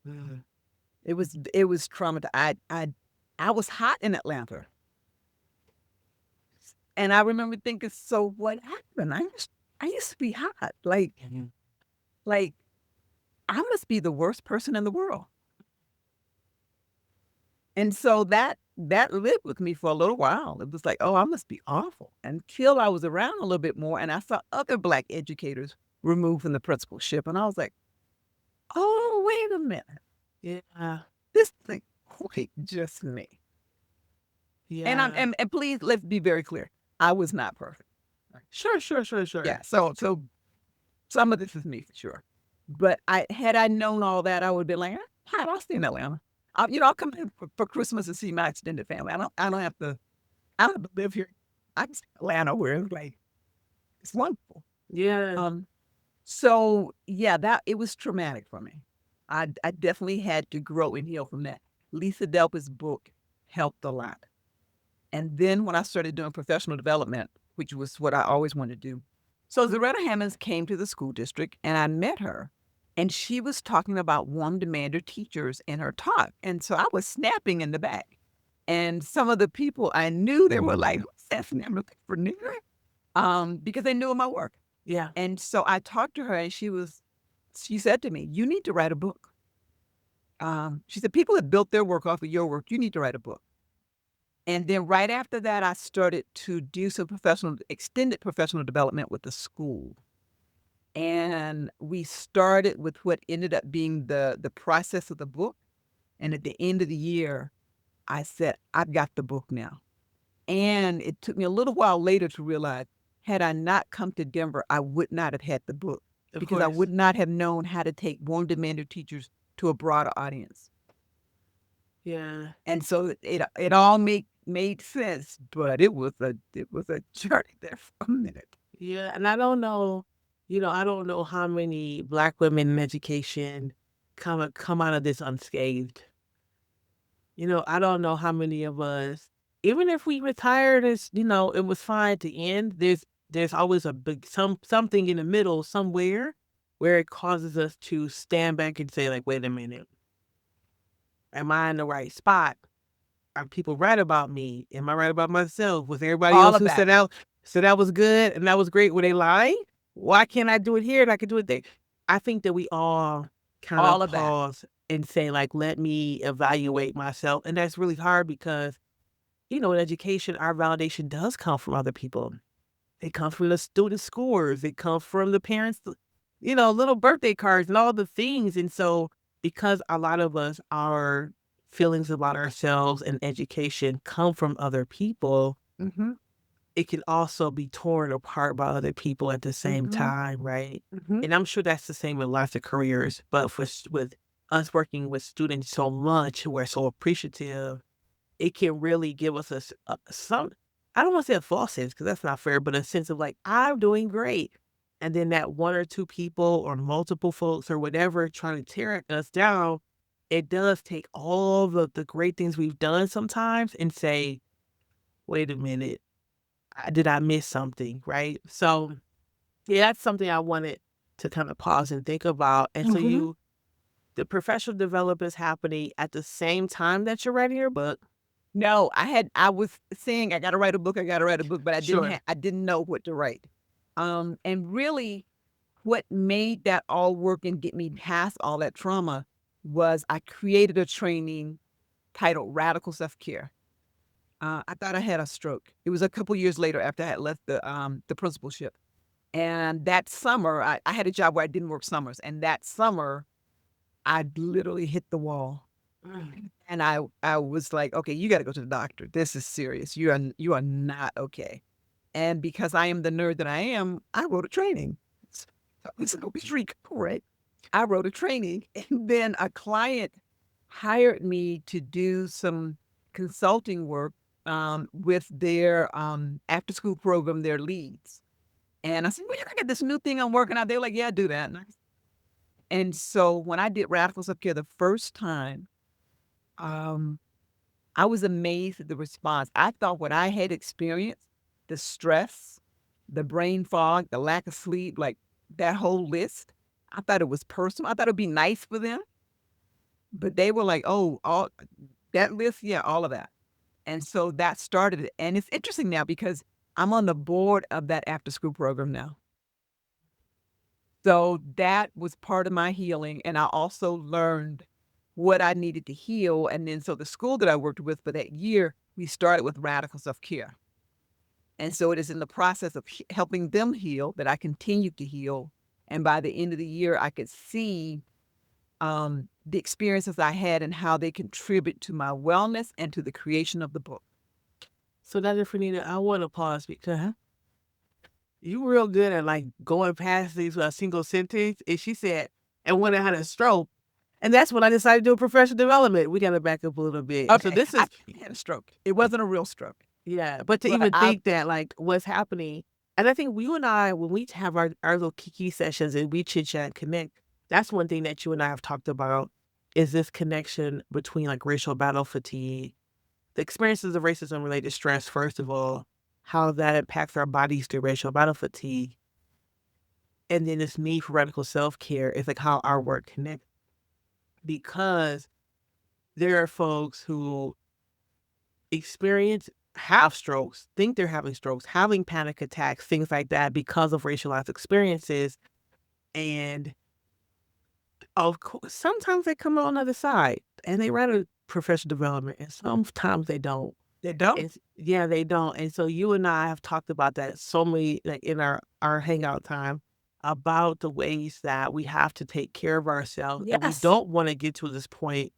Mm. It was trauma. I was hot in Atlanta. And I remember thinking, so what happened? I used to be hot. Mhm. Like I must be the worst person in the world. And so that lived with me for a little while. It was like, oh, I must be awful. Until I was around a little bit more and I saw other Black educators removed from the principalship. And I was like, oh, wait a minute. Yeah, This thing, wait, just me. And yeah. and please let's be very clear. I was not perfect. Sure, sure, sure, sure. Yeah. So some of this is me for sure. But I known all that, I would be like, "Hi, I'll stay in Atlanta. I'll come in for Christmas and see my extended family. I don't have to live here. I can stay in Atlanta where it's like it's wonderful." Yeah. So yeah, that it was traumatic for me. I definitely had to grow and heal from that. Lisa Delp's book helped a lot. And then when I started doing professional development, which was what I always wanted to do. So Zaretta Hammonds came to the school district and I met her. And she was talking about warm demander teachers in her talk. And so I was snapping in the back. And some of the people I knew, they were like, who's that name for nigger? Because they knew my work. Yeah. And so I talked to her and she said to me, you need to write a book. She said, people have built their work off of your work. You need to write a book. And then right after that, I started to do some extended professional development with the school. And we started with what ended up being the process of the book. And at the end of the year, I said, I've got the book now. And it took me a little while later to realize, had I not come to Denver, I would not have had the book because I would not have known how to take warm demander teachers to a broader audience. Yeah. And so it all made sense, but it was a journey there for a minute. Yeah. And I don't know, I don't know how many Black women in education come out of this unscathed. I don't know how many of us, even if we retired, it was fine to end. There's always a big something in the middle somewhere where it causes us to stand back and say, like, wait a minute, am I in the right spot? Are people right about me? Am I right about myself? Was everybody All else of who that. said that was good and that was great, were they lying? Why can't I do it here and I can do it there? I think that we all kind of All of that. pause and say, like, let me evaluate myself. And that's really hard because, in education, our validation does come from other people. It comes from the student scores. It comes from the parents, little birthday cards and all the things. And so, because a lot of us, our feelings about ourselves and education come from other people, Mhm. it can also be torn apart by other people at the same Mhm. time, right? Mhm. And I'm sure that's the same with lots of careers, but with us working with students so much who are so appreciative, it can really give us some, I don't want to say a false sense because that's not fair, but a sense of like, I'm doing great. And then that one or two people or multiple folks or whatever trying to tear us down, it does take all the great things we've done sometimes and say, wait a minute, did I miss something? Right. So, yeah, that's something I wanted to kind of pause and think about. And so, Mhm. the professional development is happening at the same time that you're writing your book. No, I was saying I gotta write a book, I gotta write a book, but Sure. I didn't know what to write. And really what made that all work and get me past all that trauma was I created a training titled Radical Self-Care. I thought I had a stroke. It was a couple years later after I had left the principalship. And that summer, I had a job where I didn't work summers. And that summer, I literally hit the wall. Mm. And I was like, okay, you got to go to the doctor. This is serious. You are not okay. And because I am the nerd that I am, I wrote a training. So it's a streak, right? I wrote a training, and then a client hired me to do some consulting work with their after school program, their leads. And I said, well, I got this new thing I'm working on. They're like, yeah, do that. And so when I did Radicals Up Here the first time, um, I was amazed at the response. I thought what I had experienced, the stress, the brain fog, the lack of sleep, like that whole list, I thought it was personal. I thought it'd be nice for them, but they were like, "Oh, all that list, yeah, all of that." And so that started it. And it's interesting now because I'm on the board of that after school program now. So that was part of my healing. And I also learned what I needed to heal. And then so the school that I worked with for that year, we started with radical self care. And so it is in the process of helping them heal that I continue to heal. And by the end of the year, I could see the experiences I had and how they contribute to my wellness and to the creation of the book. So, Dr. Franita, I want to pause because you real good at like going past these with a single sentence. And she said, and when I had a stroke, and that's when I decided to do professional development. We got to back up a little bit. So Okay, this I is, had a stroke. It wasn't a real stroke, yeah, but to but even think that like what's happening, and I think you and I, when we have our little kiki sessions and we chit chat and connect, that's one thing that you and I have talked about is this connection between like racial battle fatigue, the experiences of racism related stress, first of all, how that impacts our bodies through racial battle fatigue. And then this need for radical self care is like how our work connects because there are folks who experience have strokes, think they're having strokes, having panic attacks, things like that because of racialized experiences. And of course, sometimes they come out on the other side and they write a professional development, and sometimes they don't. they don't. Yeah, they don't. And so you and I have talked about that so many like in our hangout time about the ways that we have to take care of ourselves and we Yes. don't want to get to this point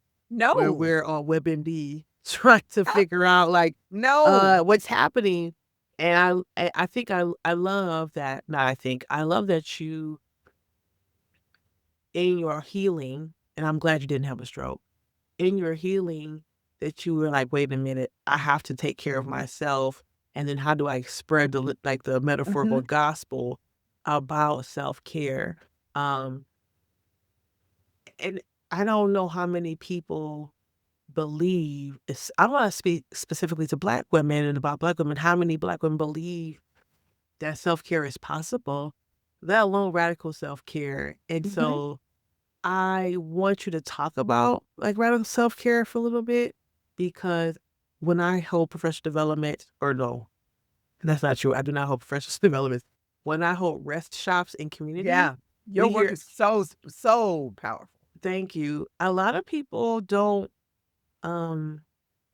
where No. we're on WebMD trying to Uh, figure out like no. what's happening. And I think I love that. Not I think I love that you in your healing, and I'm glad you didn't have a stroke. In your healing, that you were like, wait a minute, I have to take care of myself. And then how do I spread like the metaphorical Mhm. gospel about self care? Um, and I don't know how many people believe it's, I want to speak specifically to Black women and about Black women, how many Black women believe that self care is possible, let alone radical self care. And Mhm. so I want you to talk about like radical self care for a little bit because when I hold professional development, or no, that's not true. I do not hold professional development. When I hold rest shops in community, Yeah. Your we work hear is so powerful. Thank you. A lot of people don't, um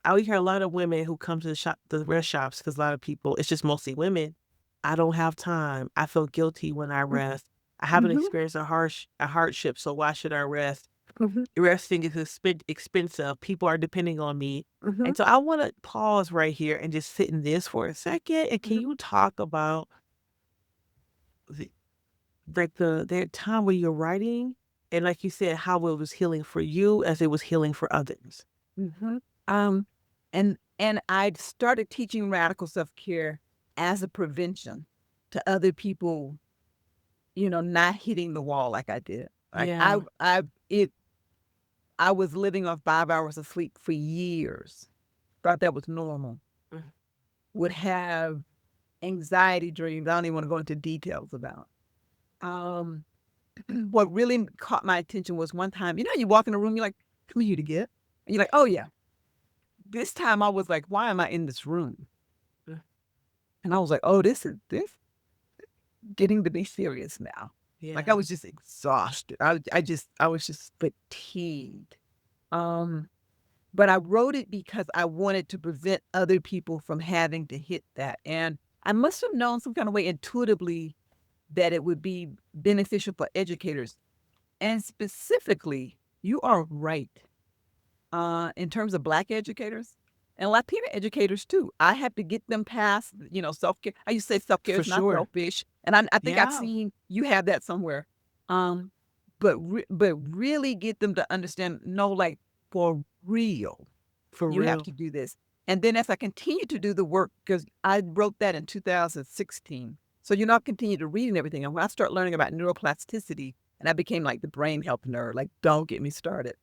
I would hear a lot of women who come to the rest stops, because a lot of people, it's just mostly women. I don't have time. I feel guilty when I rest. I haven't Mhm, experienced a hardship, so why should I rest? mhm, Resting is expensive. People are depending on me. mhm, And so I want to pause right here and just sit in this for a second. And can mhm, you talk about the, like the time where you're writing, and like you said, how it was healing for you as it was healing for others? mhm. Um, and I started teaching radical self-care as a prevention to other people, not hitting the wall like I did. Like Yeah. I was living off 5 hours of sleep for years. Thought that was normal. Mm. Would have anxiety dreams I don't even wanna go into details about. Um, what really caught my attention was one time, you walk in a room, you're like, "Who you to get?" And you're like, "Oh, yeah." This time I was like, "Why am I in this room?" Mm. And I was like, "Oh, this getting to be serious now." Like, I Yeah. was just exhausted. I was just fatigued. Um, but I wrote it because I wanted to prevent other people from having to hit that, and I must have known some kind of way intuitively that it would be beneficial for educators. And specifically, you are right. In terms of Black educators and Latina educators too, I have to get them past, self care. I used to say self care For is not sure. selfish, and I think I've Yeah. seen you have that somewhere. But really get them to understand. No, like for real, For you have real. to do this. And then as I continue to do the work, because I wrote that in 2016. So continue to read and everything. And when I start learning about neuroplasticity, and I became like the brain health nerd, like don't get me started.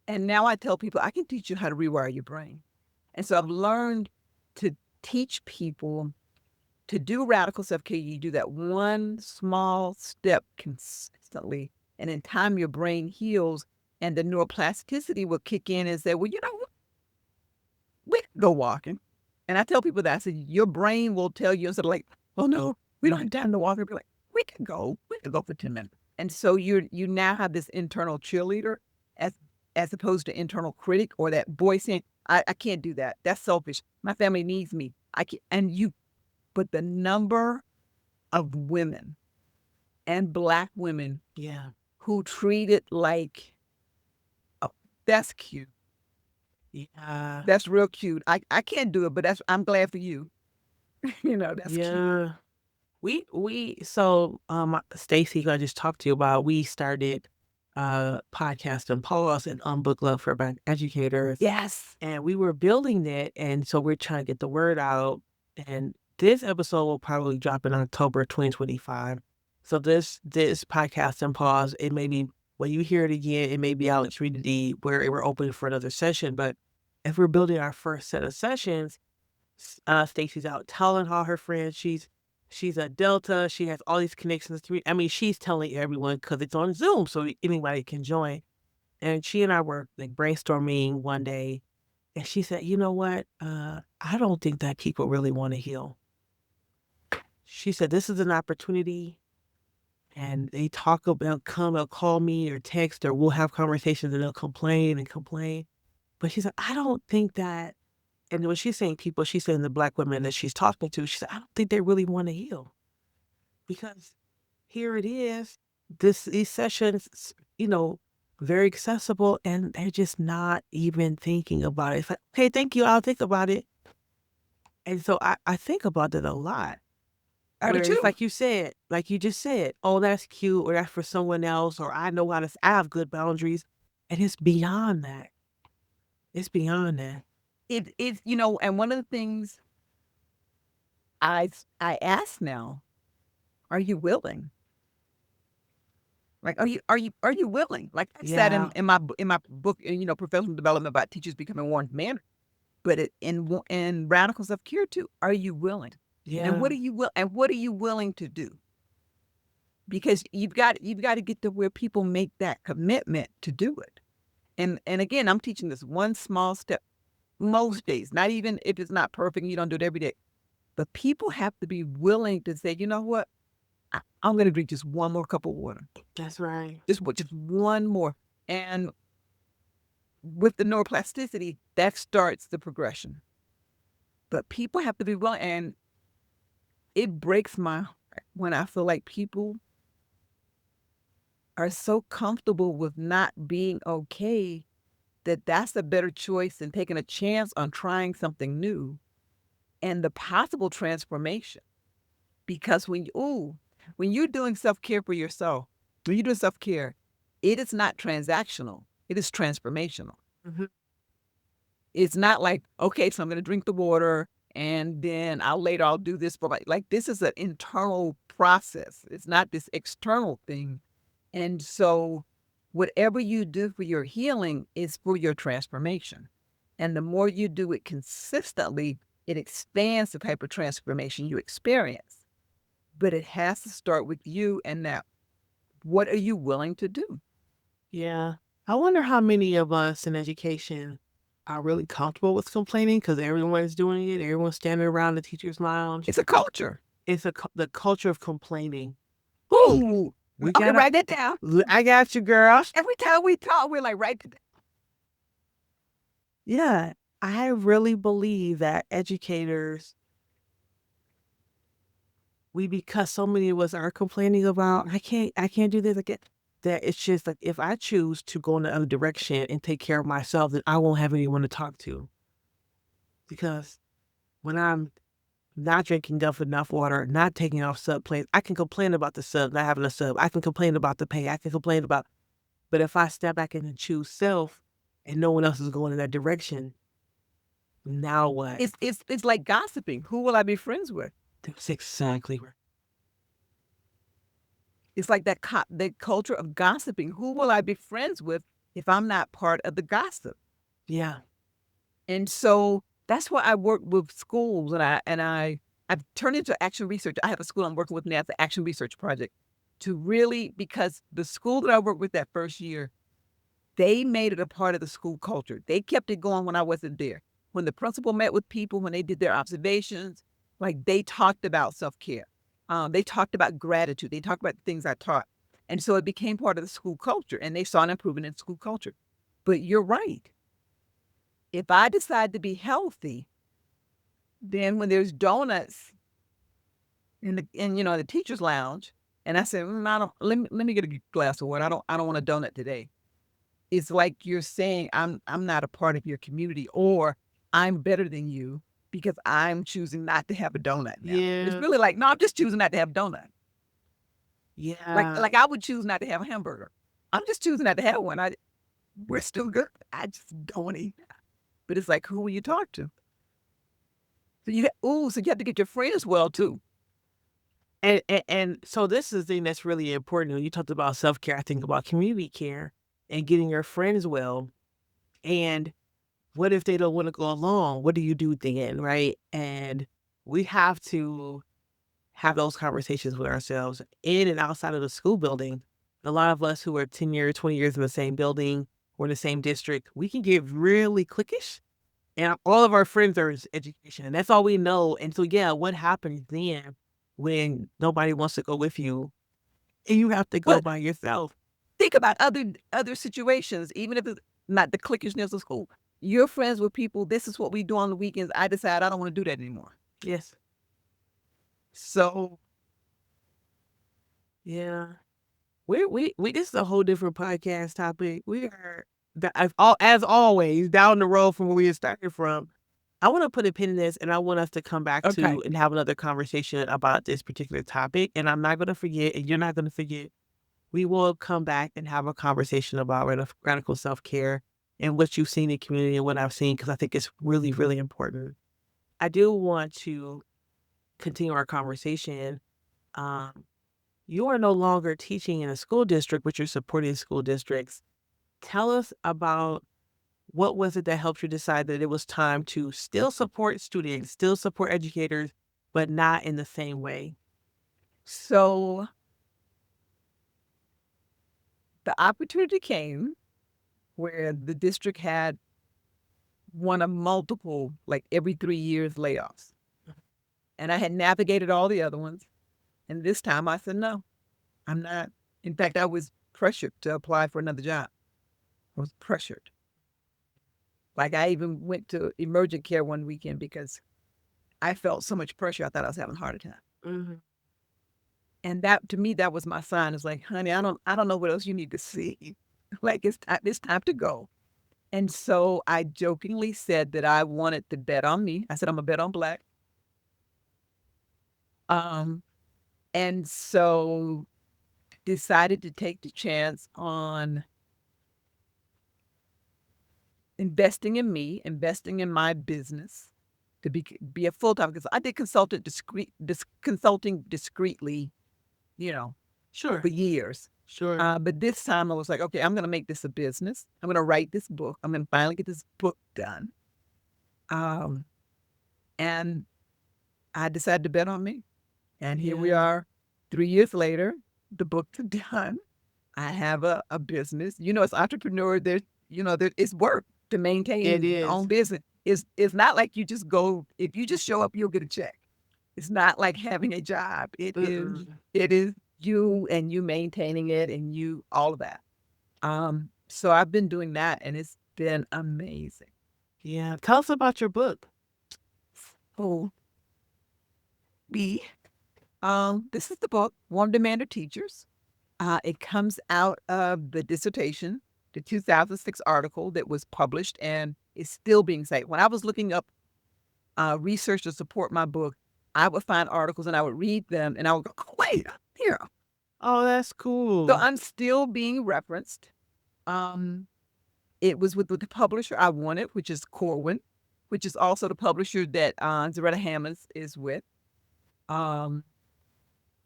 And now I tell people I can teach you how to rewire your brain. And so I've learned to teach people to do radical self-care. You do that one small step consistently, and in time your brain heals and the neuroplasticity will kick in and say, well, we can go walking. And I tell people that I said, your brain will tell you instead of like, oh no, we don't have time to walk. It'll be like, we can go for 10 minutes. And so you now have this internal cheerleader as as opposed to internal critic or that voice saying, I can't do that. That's selfish. My family needs me. I can't but the number of women and Black women Yeah. who treat it like, oh, that's cute. Yeah. That's real cute. I can't do it, but I'm glad for you. That's cute. Yeah. Stacy, who I just talked to you about, we started podcast and pause and on book love for Black educators. Yes. And we were building that, and so we're trying to get the word out. And this episode will probably drop in October 2025. So this podcast and pause, it may be when you hear it again, it may be out at 3D where we're open for another session. But if we're building our first set of sessions, Stacy's out telling all her friends she's a Delta. She has all these connections to me. I mean, she's telling everyone because it's on Zoom, so anybody can join. And she and I were like brainstorming one day, and she said, "You know what? I don't think that people really want to heal." She said, "This is an opportunity." And they talk about come, they'll call me or text, or we'll have conversations, and they'll complain and complain. But she said, "I don't think that." And when she's saying people, she's saying the Black women that she's talking to, she said, "I don't think they really want to heal, because here it is, these sessions, very accessible, and they're just not even thinking about it. It's like, okay, thank you, I'll think about it." And so I think about it a lot, I do where it's too. like you said, like you just said, oh, that's cute, or that's for someone else, or I know I have good boundaries. And it's beyond that. It's beyond that. And one of the things I ask now, are you willing? Like, are you willing? Like I said Yeah. in my book, professional development about teachers becoming warned man, but in radical self care too. Are you willing? And Yeah. what are you willing to do? Because you've got to get to where people make that commitment to do it. And again, I'm teaching this one small step most days. Not even if it's not perfect, and you don't do it every day. But people have to be willing to say, you know what? I'm going to drink just one more cup of water. That's right. Just one more. And with the neuroplasticity, that starts the progression. But people have to be willing, and it breaks my heart when I feel like people are so comfortable with not being okay that that's a better choice than taking a chance on trying something new and the possible transformation. Because when you're doing self-care for yourself, when you're doing self-care, it is not transactional. It is transformational. Mhm. It's not like, okay, so I'm going to drink the water and then I'll do this for like this is an internal process. It's not this external thing. And so whatever you do for your healing is for your transformation. And the more you do it consistently, it expands the type of transformation you experience. But it has to start with you and now. What are you willing to do? Yeah. I wonder how many of us in education are really comfortable with complaining because everyone's doing it. Everyone's standing around the teacher's lounge. It's a culture. It's the culture of complaining. Ooh, We okay, gotta. write that down. I got you, girl. Every time we talk, we're like, write it down. Yeah, I really believe that educators, because so many of us are complaining about, I can't do this again. That it's just like if I choose to go in the other direction and take care of myself, then I won't have anyone to talk to. Because when I'm not drinking enough water, not taking off sub planes, I can complain about the sub, not having a sub. I can complain about the pay. I can complain about, but if I step back in and choose self and no one else is going in that direction, now what? It's like gossiping. Who will I be friends with? That's exactly right. It's like that culture of gossiping. Who will I be friends with if I'm not part of the gossip? Yeah. And so that's why I work with schools, and I've turned into action research. I have a school I'm working with now, the Action Research Project, to really because the school that I worked with that first year, they made it a part of the school culture. They kept it going when I wasn't there. When the principal met with people, when they did their observations, like they talked about self-care. They talked about gratitude. They talked about the things I taught. And so it became part of the school culture and they saw an improvement in school culture. But you're right. If I decide to be healthy, then when there's donuts in the teacher's lounge, and I said, I don't let me get a glass of water. I don't want a donut today. It's like you're saying, I'm not a part of your community, or I'm better than you because I'm choosing not to have a donut now. It's Yeah. really like, no, I'm just choosing not to have a donut. Yeah. Like I would choose not to have a hamburger. I'm just choosing not to have one. We're still good. I just don't want to eat. But it's like, who will you talk to? So you have to get your friends well too. And so this is the thing that's really important. When you talked about self-care, I think about community care and getting your friends well. And what if they don't want to go along? What do you do then, right? And we have to have those conversations with ourselves in and outside of the school building. A lot of us who are 10 years, 20 years in the same building or in the same district, we can get really cliquish. And all of our friends are in education, and that's all we know. And so, yeah, what happens then when nobody wants to go with you and you have to go But by yourself? think about other situations, even if it's not the cliquishness of school. You're friends with people. This is what we do on the weekends. I decide I don't want to do that anymore. Yes. So Yeah. We this is a whole different podcast topic. We are as always down the road from where we started from. I want to put a pin in this and I want us to come back okay, to and have another conversation about this particular topic. And I'm not going to forget, and you're not going to forget. We will come back and have a conversation about radical self-care and what you've seen in the community and what I've seen, because I think it's really, really important. I do want to continue our conversation. Um, you are no longer teaching in a school district, but you're supporting school districts. Tell us about what was it that helped you decide that it was time to still support students, still support educators, but not in the same way? so the opportunity came where the district had one of multiple, like every 3 years layoffs. And I had navigated all the other ones. And this time I said, no, I'm not. In fact, I was pressured to apply for another job. was pressured. Like I even went to emergent care one weekend because I felt so much pressure. I thought I was having a heart attack. Mm-hmm. And that to me, that was my sign. It's like, honey, I don't know what else you need to see. Like it's time to go. And so I jokingly said that I wanted to bet on me. I said I'm a bet on Black. Um, and so decided to take the chance on investing in me, investing in my business to be a full time because I did consulting discreetly, you know, Sure. for years. Sure. But this time I was like, okay, I'm going to make this a business. I'm going to write this book. I'm going to finally get this book done. Um, and I decided to bet on me. And here we Yeah. are 3 years later, the book's done. I have a business. As entrepreneur, it's work to It maintain your own is. business. It's not like you just go, if you just show up, you'll get a check. It's not like having a job. Mm-mm. It is you and you maintaining it and you all of that. So I've been doing that and it's been amazing. Yeah. Tell us about your book. Oh, me. This is the book, Warm Demander Teachers. It comes out of the dissertation, the 2006 article that was published and is still being cited. When I was looking up research to support my book, I would find articles and I would read them and I would go, oh, wait, here. Oh, that's So cool. I'm still being referenced. Um, it was with the publisher I wanted, which is Corwin, which is also the publisher that Zaretta Hammons is with. Um,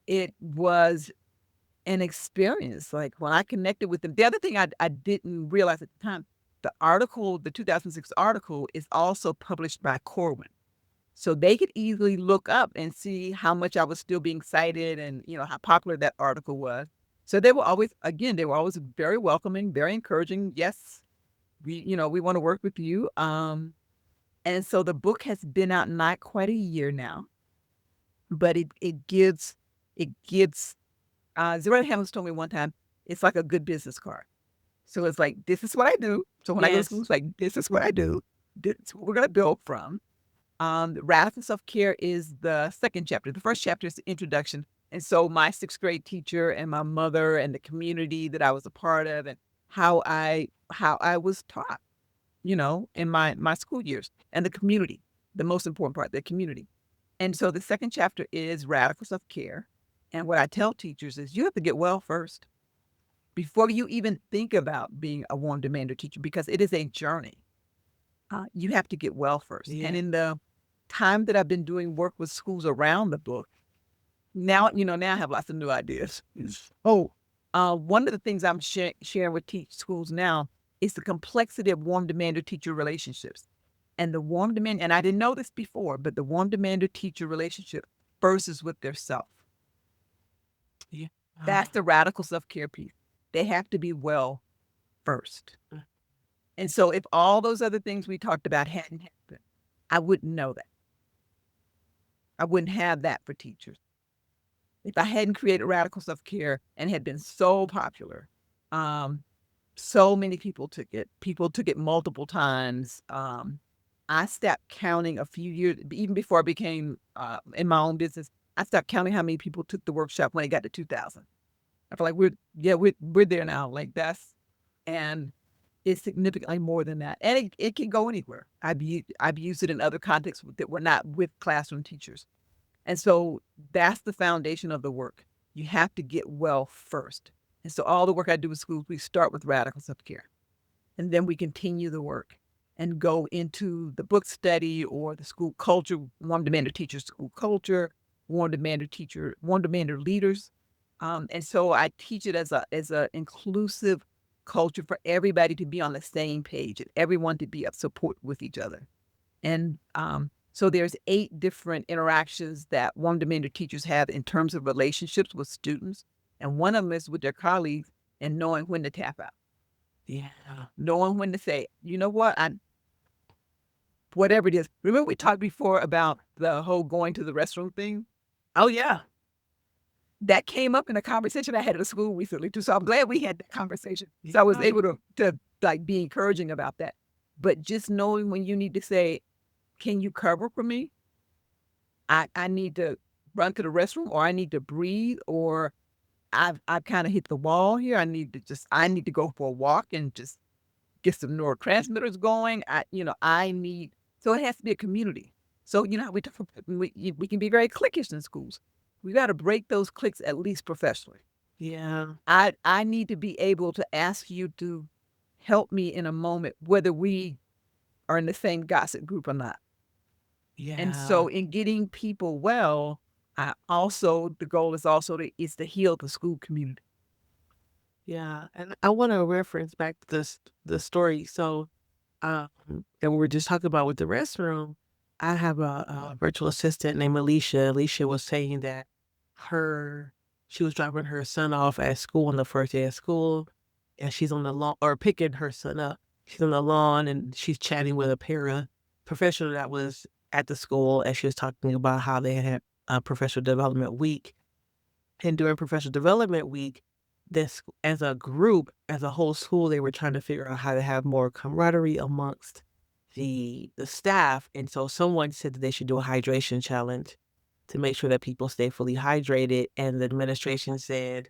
it was an experience. Like when I connected with them, the other thing I didn't realize at the time, the 2006 article is also published by Corwin. So they could easily look up and see how much I was still being cited and, how popular that article was. So they were always very welcoming, very encouraging. Yes, we want to work with you. And so the book has been out not quite a year now, but it gives Zaretta Hammonds told me one time, it's like a good business card. So it's like, this is what I do. So when I go to school, Yes. it's like, this is what I do. This is what we're going to build from. Radical Self-Care is the second chapter. The first chapter is the introduction. And so my sixth grade teacher and my mother and the community that I was a part of and how I was taught, in my school years and the community, the most important part, the community. And so the second chapter is Radical Self-Care. And what I tell teachers is you have to get well first before you even think about being a warm demander teacher because it is a journey. You have to get well first. And Yeah. in the time that I've been doing work with schools around the book, now I have lots of new ideas. Oh, one of the things I'm sharing with schools now is the complexity of warm demander teacher relationships. And the warm demand, and I didn't know this before, but the warm demander teacher relationship versus with their self. Yeah. That's the radical self-care piece. They have to be well first. Mm. And so if all those other things we talked about hadn't happened, I wouldn't know that. I wouldn't have that for teachers. If I hadn't created radical self-care and had been so popular, so many people took it. People took it multiple times. I stopped counting a few years, even before I became in my own business. I stopped counting how many people took the workshop when it got to 2000. I feel like we're there now. Like and it's significantly more than that, and it can go anywhere. I've used it in other contexts that were not with classroom teachers, and so that's the foundation of the work. You have to get well first, and so all the work I do with schools, we start with radical self-care, and then we continue the work and go into the book study or the school culture, warm demander teacher school culture, warm demander leaders. And so I teach it as a inclusive culture for everybody to be on the same page and everyone to be of support with each other. And so there's 8 different interactions that warm demander teachers have in terms of relationships with students. And one of them is with their colleagues and knowing when to tap out. Yeah. Knowing when to say, you know what, whatever it is. Remember we talked before about the whole going to the restroom thing? Oh, yeah. that came up in a conversation I had at a school recently too. So I'm glad we had that conversation. So I was Yeah. able to like be encouraging about that. But just knowing when you need to say, can you cover for me? I need to run to the restroom, or I need to breathe, or I've kind of hit the wall here. I need to go for a walk and just get some neurotransmitters going. I need, so it has to be a community. So, how we talk, we can be very cliquish in schools. We got to break those cliques, at least professionally. Yeah. I need to be able to ask you to help me in a moment, whether we are in the same gossip group or not. And Yeah. so in getting people well, the goal is also to heal the school community. Yeah. And I want to reference back to the story. So, that we were just talking about with the restroom, I have a virtual assistant named Alicia. Alicia was saying that her she was dropping her son off at school on the first day of school, and she's on the lawn or picking her son up. She's on the lawn and she's chatting with a professional that was at the school, and she was talking about how they had a professional development week. And during professional development week, this as a group, as a whole school, they were trying to figure out how to have more camaraderie amongst the staff. And so someone said that they should do a hydration challenge to make sure that people stay fully hydrated. And the administration said,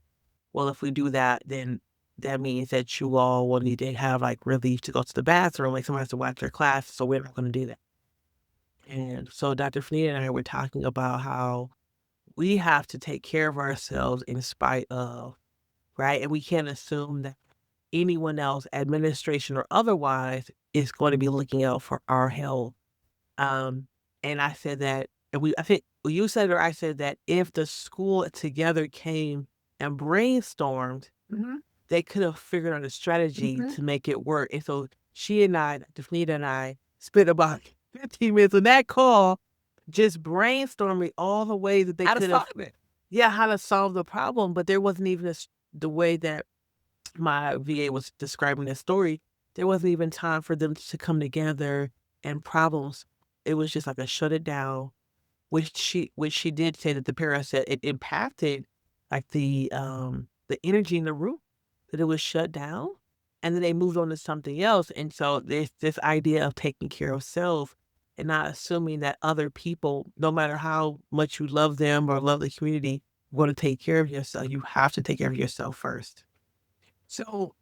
well, if we do that, then that means that you all will need to have like relief to go to the bathroom, like someone has to watch their class. So we're not going to do that. And so Dr. Franita and I were talking about how we have to take care of ourselves in spite of, right? And we can't assume that anyone else, administration or otherwise, is going to be looking out for our health. Um, and I said that, and I think you said or I said that if the school together came and brainstormed, Mm-hmm. they could have figured out a strategy Mm-hmm. to make it work. And so she and I, Defnita and I, spent about 15 minutes on that call just brainstorming all the ways that they How to could have, solve it. yeah, how to solve the problem. But there wasn't even the way that my VA was describing the story. There wasn't even time for them to come together and problems. It was just like a shut it down, which she did say that the parents said it impacted like the energy in the room, that it was shut down, and then they moved on to something else. And so there's this idea of taking care of self and not assuming that other people, no matter how much you love them or love the community, want to take care of yourself. You have to take care of yourself first. So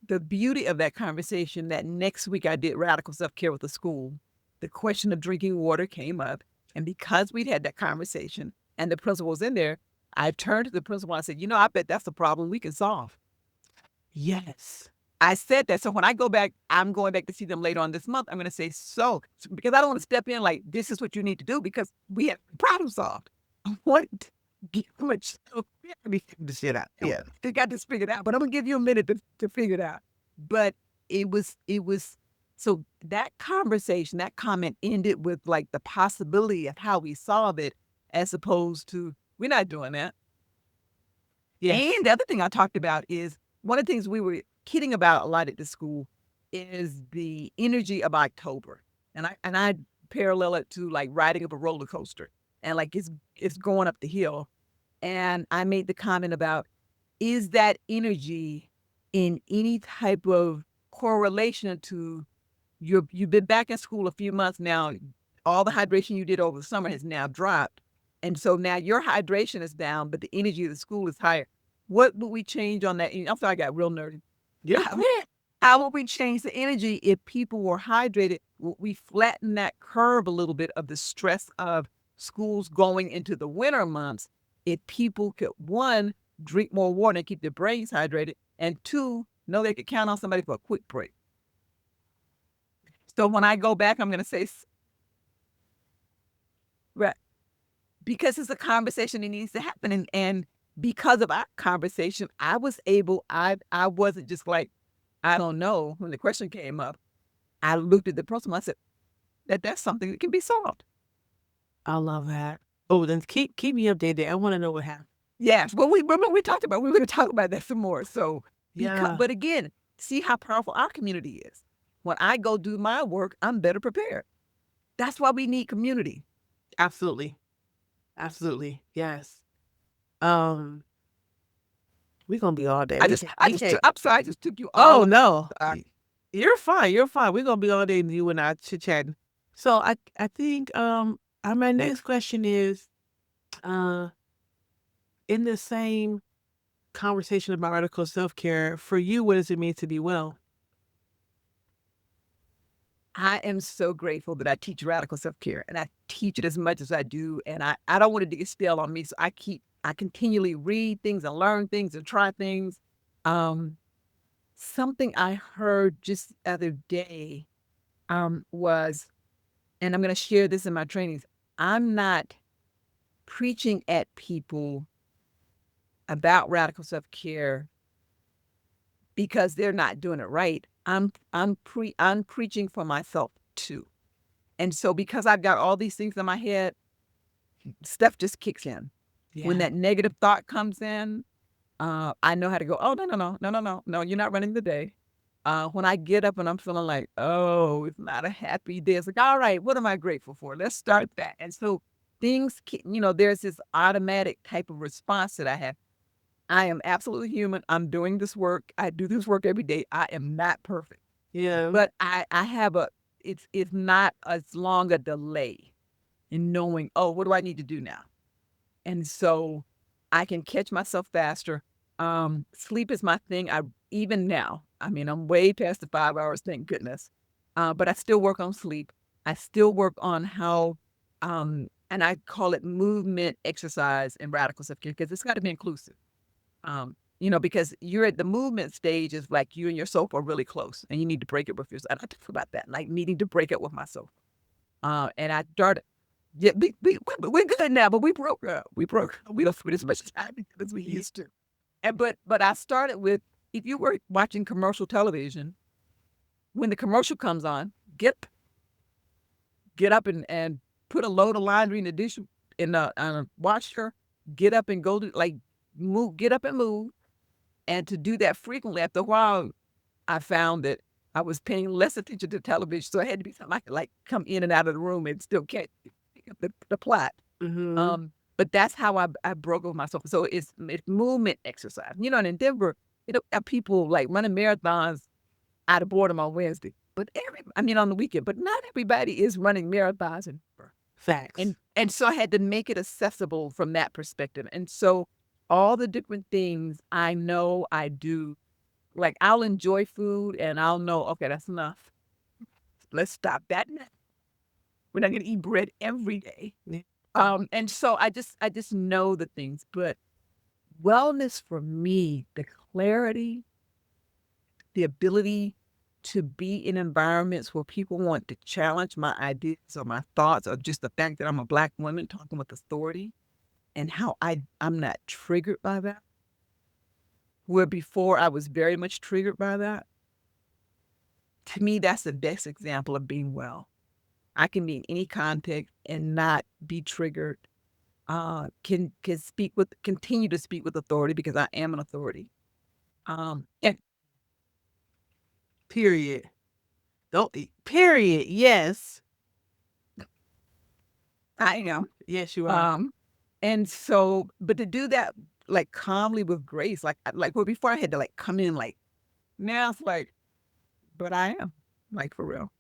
the beauty of that conversation, that next week I did radical self-care with the school, the question of drinking water came up. And because we'd had that conversation and the principal was in there, I turned to the principal and I said, I bet that's a problem we can solve. Yes. I said that. So when I go back, I'm going back to see them later on this month. I'm going to say, because I don't want to step in like, this is what you need to do, because we have problem solved. I want to give them a chance. We have to be figured this shit out. Yeah. They got this figured out, but I'm going to give you a minute to figure it out. But so that conversation, that comment ended with like the possibility of how we solve it, as opposed to, we're not doing that. Yes. And the other thing I talked about is, one of the things we were kidding about a lot at the school is the energy of October. And I parallel it to like riding up a roller coaster, and like it's going up the hill. And I made the comment about, is that energy in any type of correlation to you've been back in school a few months now, all the hydration you did over the summer has now dropped. And so now your hydration is down, but the energy of the school is higher. What would we change on that? I'm sorry, I got real nerdy. Yeah. How would we change the energy if people were hydrated? Would we flatten that curve a little bit of the stress of schools going into the winter months? If people could, one, drink more water and keep their brains hydrated, and two, know they could count on somebody for a quick break. So when I go back, I'm going to say, right, because it's a conversation that needs to happen. And because of our conversation, I wasn't just like, I don't know. When the question came up, I looked at the person. I said, that's something that can be solved. I love that. Oh, then keep me updated. I want to know what happened. Yes. Well, we remember we talked about, we were going to talk about that some more. So, Yeah. but again, see how powerful our community is. When I go do my work, I'm better prepared. That's why we need community. Absolutely. Absolutely. Yes. We're gonna be all day. I just, I'm sorry, I just took you all. Oh no, Sorry. you're fine. You're fine. We're gonna be all day, you and I chit chatting. So I think my next question is uh in the same conversation about radical self care. For you, what does it mean to be well? I am so grateful that I teach radical self-care and I teach it as much as I do. And I don't want it to get stale on me. So I continually read things and learn things and try things. Um, Something I heard just the other day was, and I'm going to share this in my trainings. I'm not preaching at people about radical self-care because they're not doing it right. I'm preaching for myself too. And so because I've got all these things in my head, stuff just kicks in. When Yeah. that negative thought comes in, I know how to go, oh, no, no, no, no, no, no, no, you're not running the day. When I get up and I'm feeling like, oh, it's not a happy day, it's like, all right, what am I grateful for? Let's start that. And so there's this automatic type of response that I have. I am absolutely human. I'm doing this work. I do this work every day. I am not perfect, Yeah. but I have it's not as long a delay in knowing, oh, what do I need to do now? And so I can catch myself faster. Sleep is my thing. Even now, I mean, I'm way past the 5 hours, thank goodness. But I still work on sleep. I still work on how, and I call it movement, exercise, and radical self-care because it's got to be inclusive. Because you're at the movement stage is like you and your sofa are really close and you need to break it with yourself. And I talk about that, like needing to break it with myself. And I started, yeah, we're good now, but we broke up. We broke. We don't spend as much time together as we used to. But I started with, if you were watching commercial television, when the commercial comes on, get up and put a load of laundry in the dish in a washer. Get up and go to like move. Get up and move. And to do that frequently, after a while, I found that I was paying less attention to television, so I had to be something I could like come in and out of the room and still catch pick up the plot. Mm-hmm. But that's how I broke with myself. So it's movement exercise. And in Denver, people like running marathons out of boredom on Wednesday. But on the weekend, but not everybody is running marathons in Denver. Facts. And so I had to make it accessible from that perspective. And so all the different things I know I do, like I'll enjoy food and I'll know, okay, that's enough. Let's stop that now. We're not gonna eat bread every day. Yeah. And so I just know the things, but wellness for me, the clarity, the ability to be in environments where people want to challenge my ideas or my thoughts or just the fact that I'm a Black woman talking with authority and how I'm not triggered by that. Where before I was very much triggered by that. To me, that's the best example of being well. I can be in any context and not be triggered. Can continue to speak with authority because I am an authority. And Period. Don't. Period. Yes. I am. Yes, you are. Um, and so, but to do that like calmly with grace, well, before I had to like come in like now it's like, but I am like for real.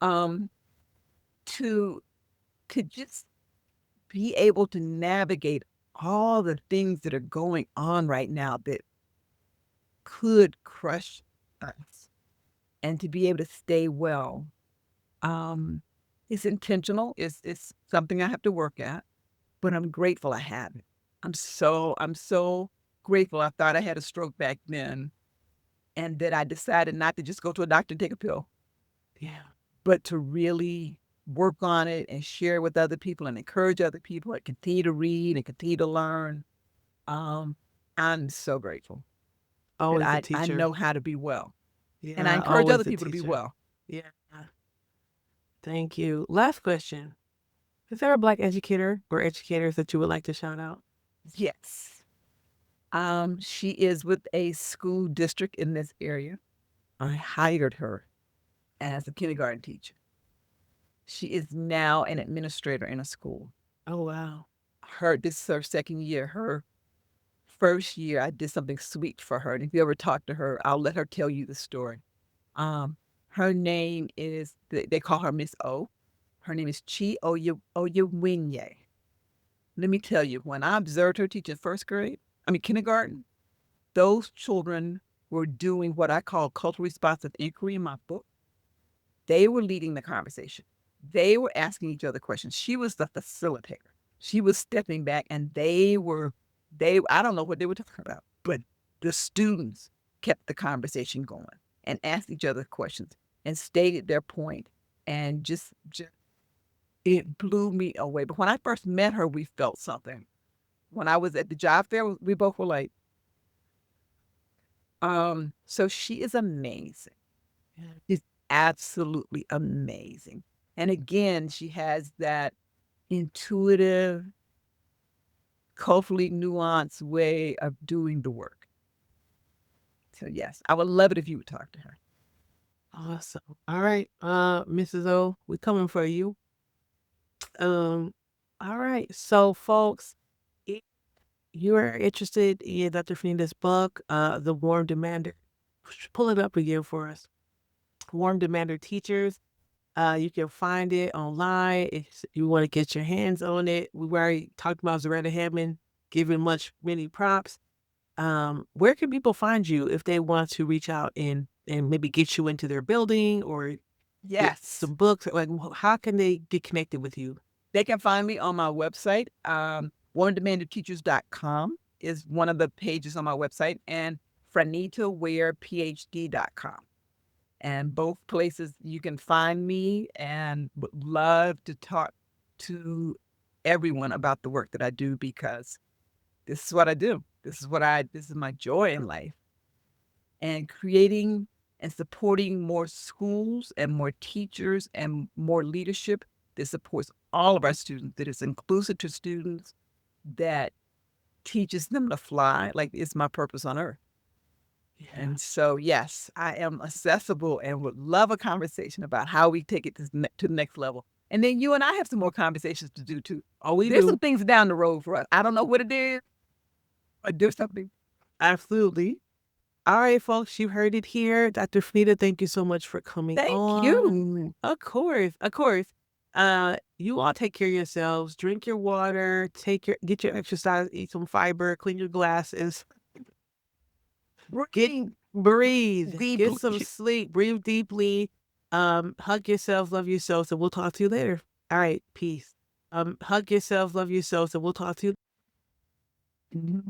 Um, to to just be able to navigate all the things that are going on right now that could crush us and to be able to stay well. Um, it's intentional. It's something I have to work at, but I'm grateful I have it. I'm so grateful. I thought I had a stroke back then, and that I decided not to just go to a doctor and take a pill, Yeah. but to really work on it and share with other people and encourage other people and continue to read and continue to learn. Um, I'm so grateful that Always a I teacher. know how to be well, and I Yeah. encourage other Always a people to be teacher. well. Yeah. Thank you. Last question. Is there a Black educator or educators that you would like to shout out? Yes. She is with a school district in this area. I hired her as a kindergarten teacher. She is now an administrator in a school. Oh, wow. This is her second year. Her first year, I did something sweet for her, and if you ever talk to her, I'll let her tell you the story. Um, Her name is they call her Miss O. Her name is Chi Oyewinye. Let me tell you, when I observed her teaching kindergarten, those children were doing what I call culturally responsive inquiry in my book. They were leading the conversation. They were asking each other questions. She was the facilitator. She was stepping back, and I don't know what they were talking about, but the students kept the conversation going and asked each other questions and stated their point, and just it blew me away. But when I first met her, we felt something. When I was at the job fair, we both were like, so she is amazing. Yeah. She's absolutely amazing. And again, she has that intuitive, culturally nuanced way of doing the work. So yes, I would love it if you would talk to her. Awesome. All right, Mrs. O, we're coming for you. All right. So, folks, if you are interested in Dr. Franita's book, The Warm Demander, pull it up again for us. Warm Demander Teachers. You can find it online if you want to get your hands on it. We already talked about Zaretta Hammond, giving many props. Where can people find you if they want to reach out and maybe get you into their building or get Yes. some books? Like, how can they get connected with you? They can find me on my website. OneDemanderTeachers.com is one of the pages on my website, and FranitaWarePhD.com. And both places you can find me, and would love to talk to everyone about the work that I do, because this is what I do. This is my joy in life. And creating and supporting more schools and more teachers and more leadership that supports all of our students, that is inclusive to students, that teaches them to fly, like it's my purpose on earth. Yeah. And so, yes, I am accessible and would love a conversation about how we take it to the next level. And then you and I have some more conversations to do too. Oh, we There's do. some things down the road for us. I don't know what it is, but there's something. Absolutely. All right, folks, you heard it here. Dr. Franita, thank you so much for coming Thank on. you. Of course, of course. You all take care of yourselves. Drink your water. Get your exercise. Eat some fiber. Clean your glasses. Breathe. Get some sleep. Breathe deeply. Hug yourselves. Love yourselves, and we'll talk to you later. All right, peace. Hug yourselves. Love yourselves, and we'll talk to you.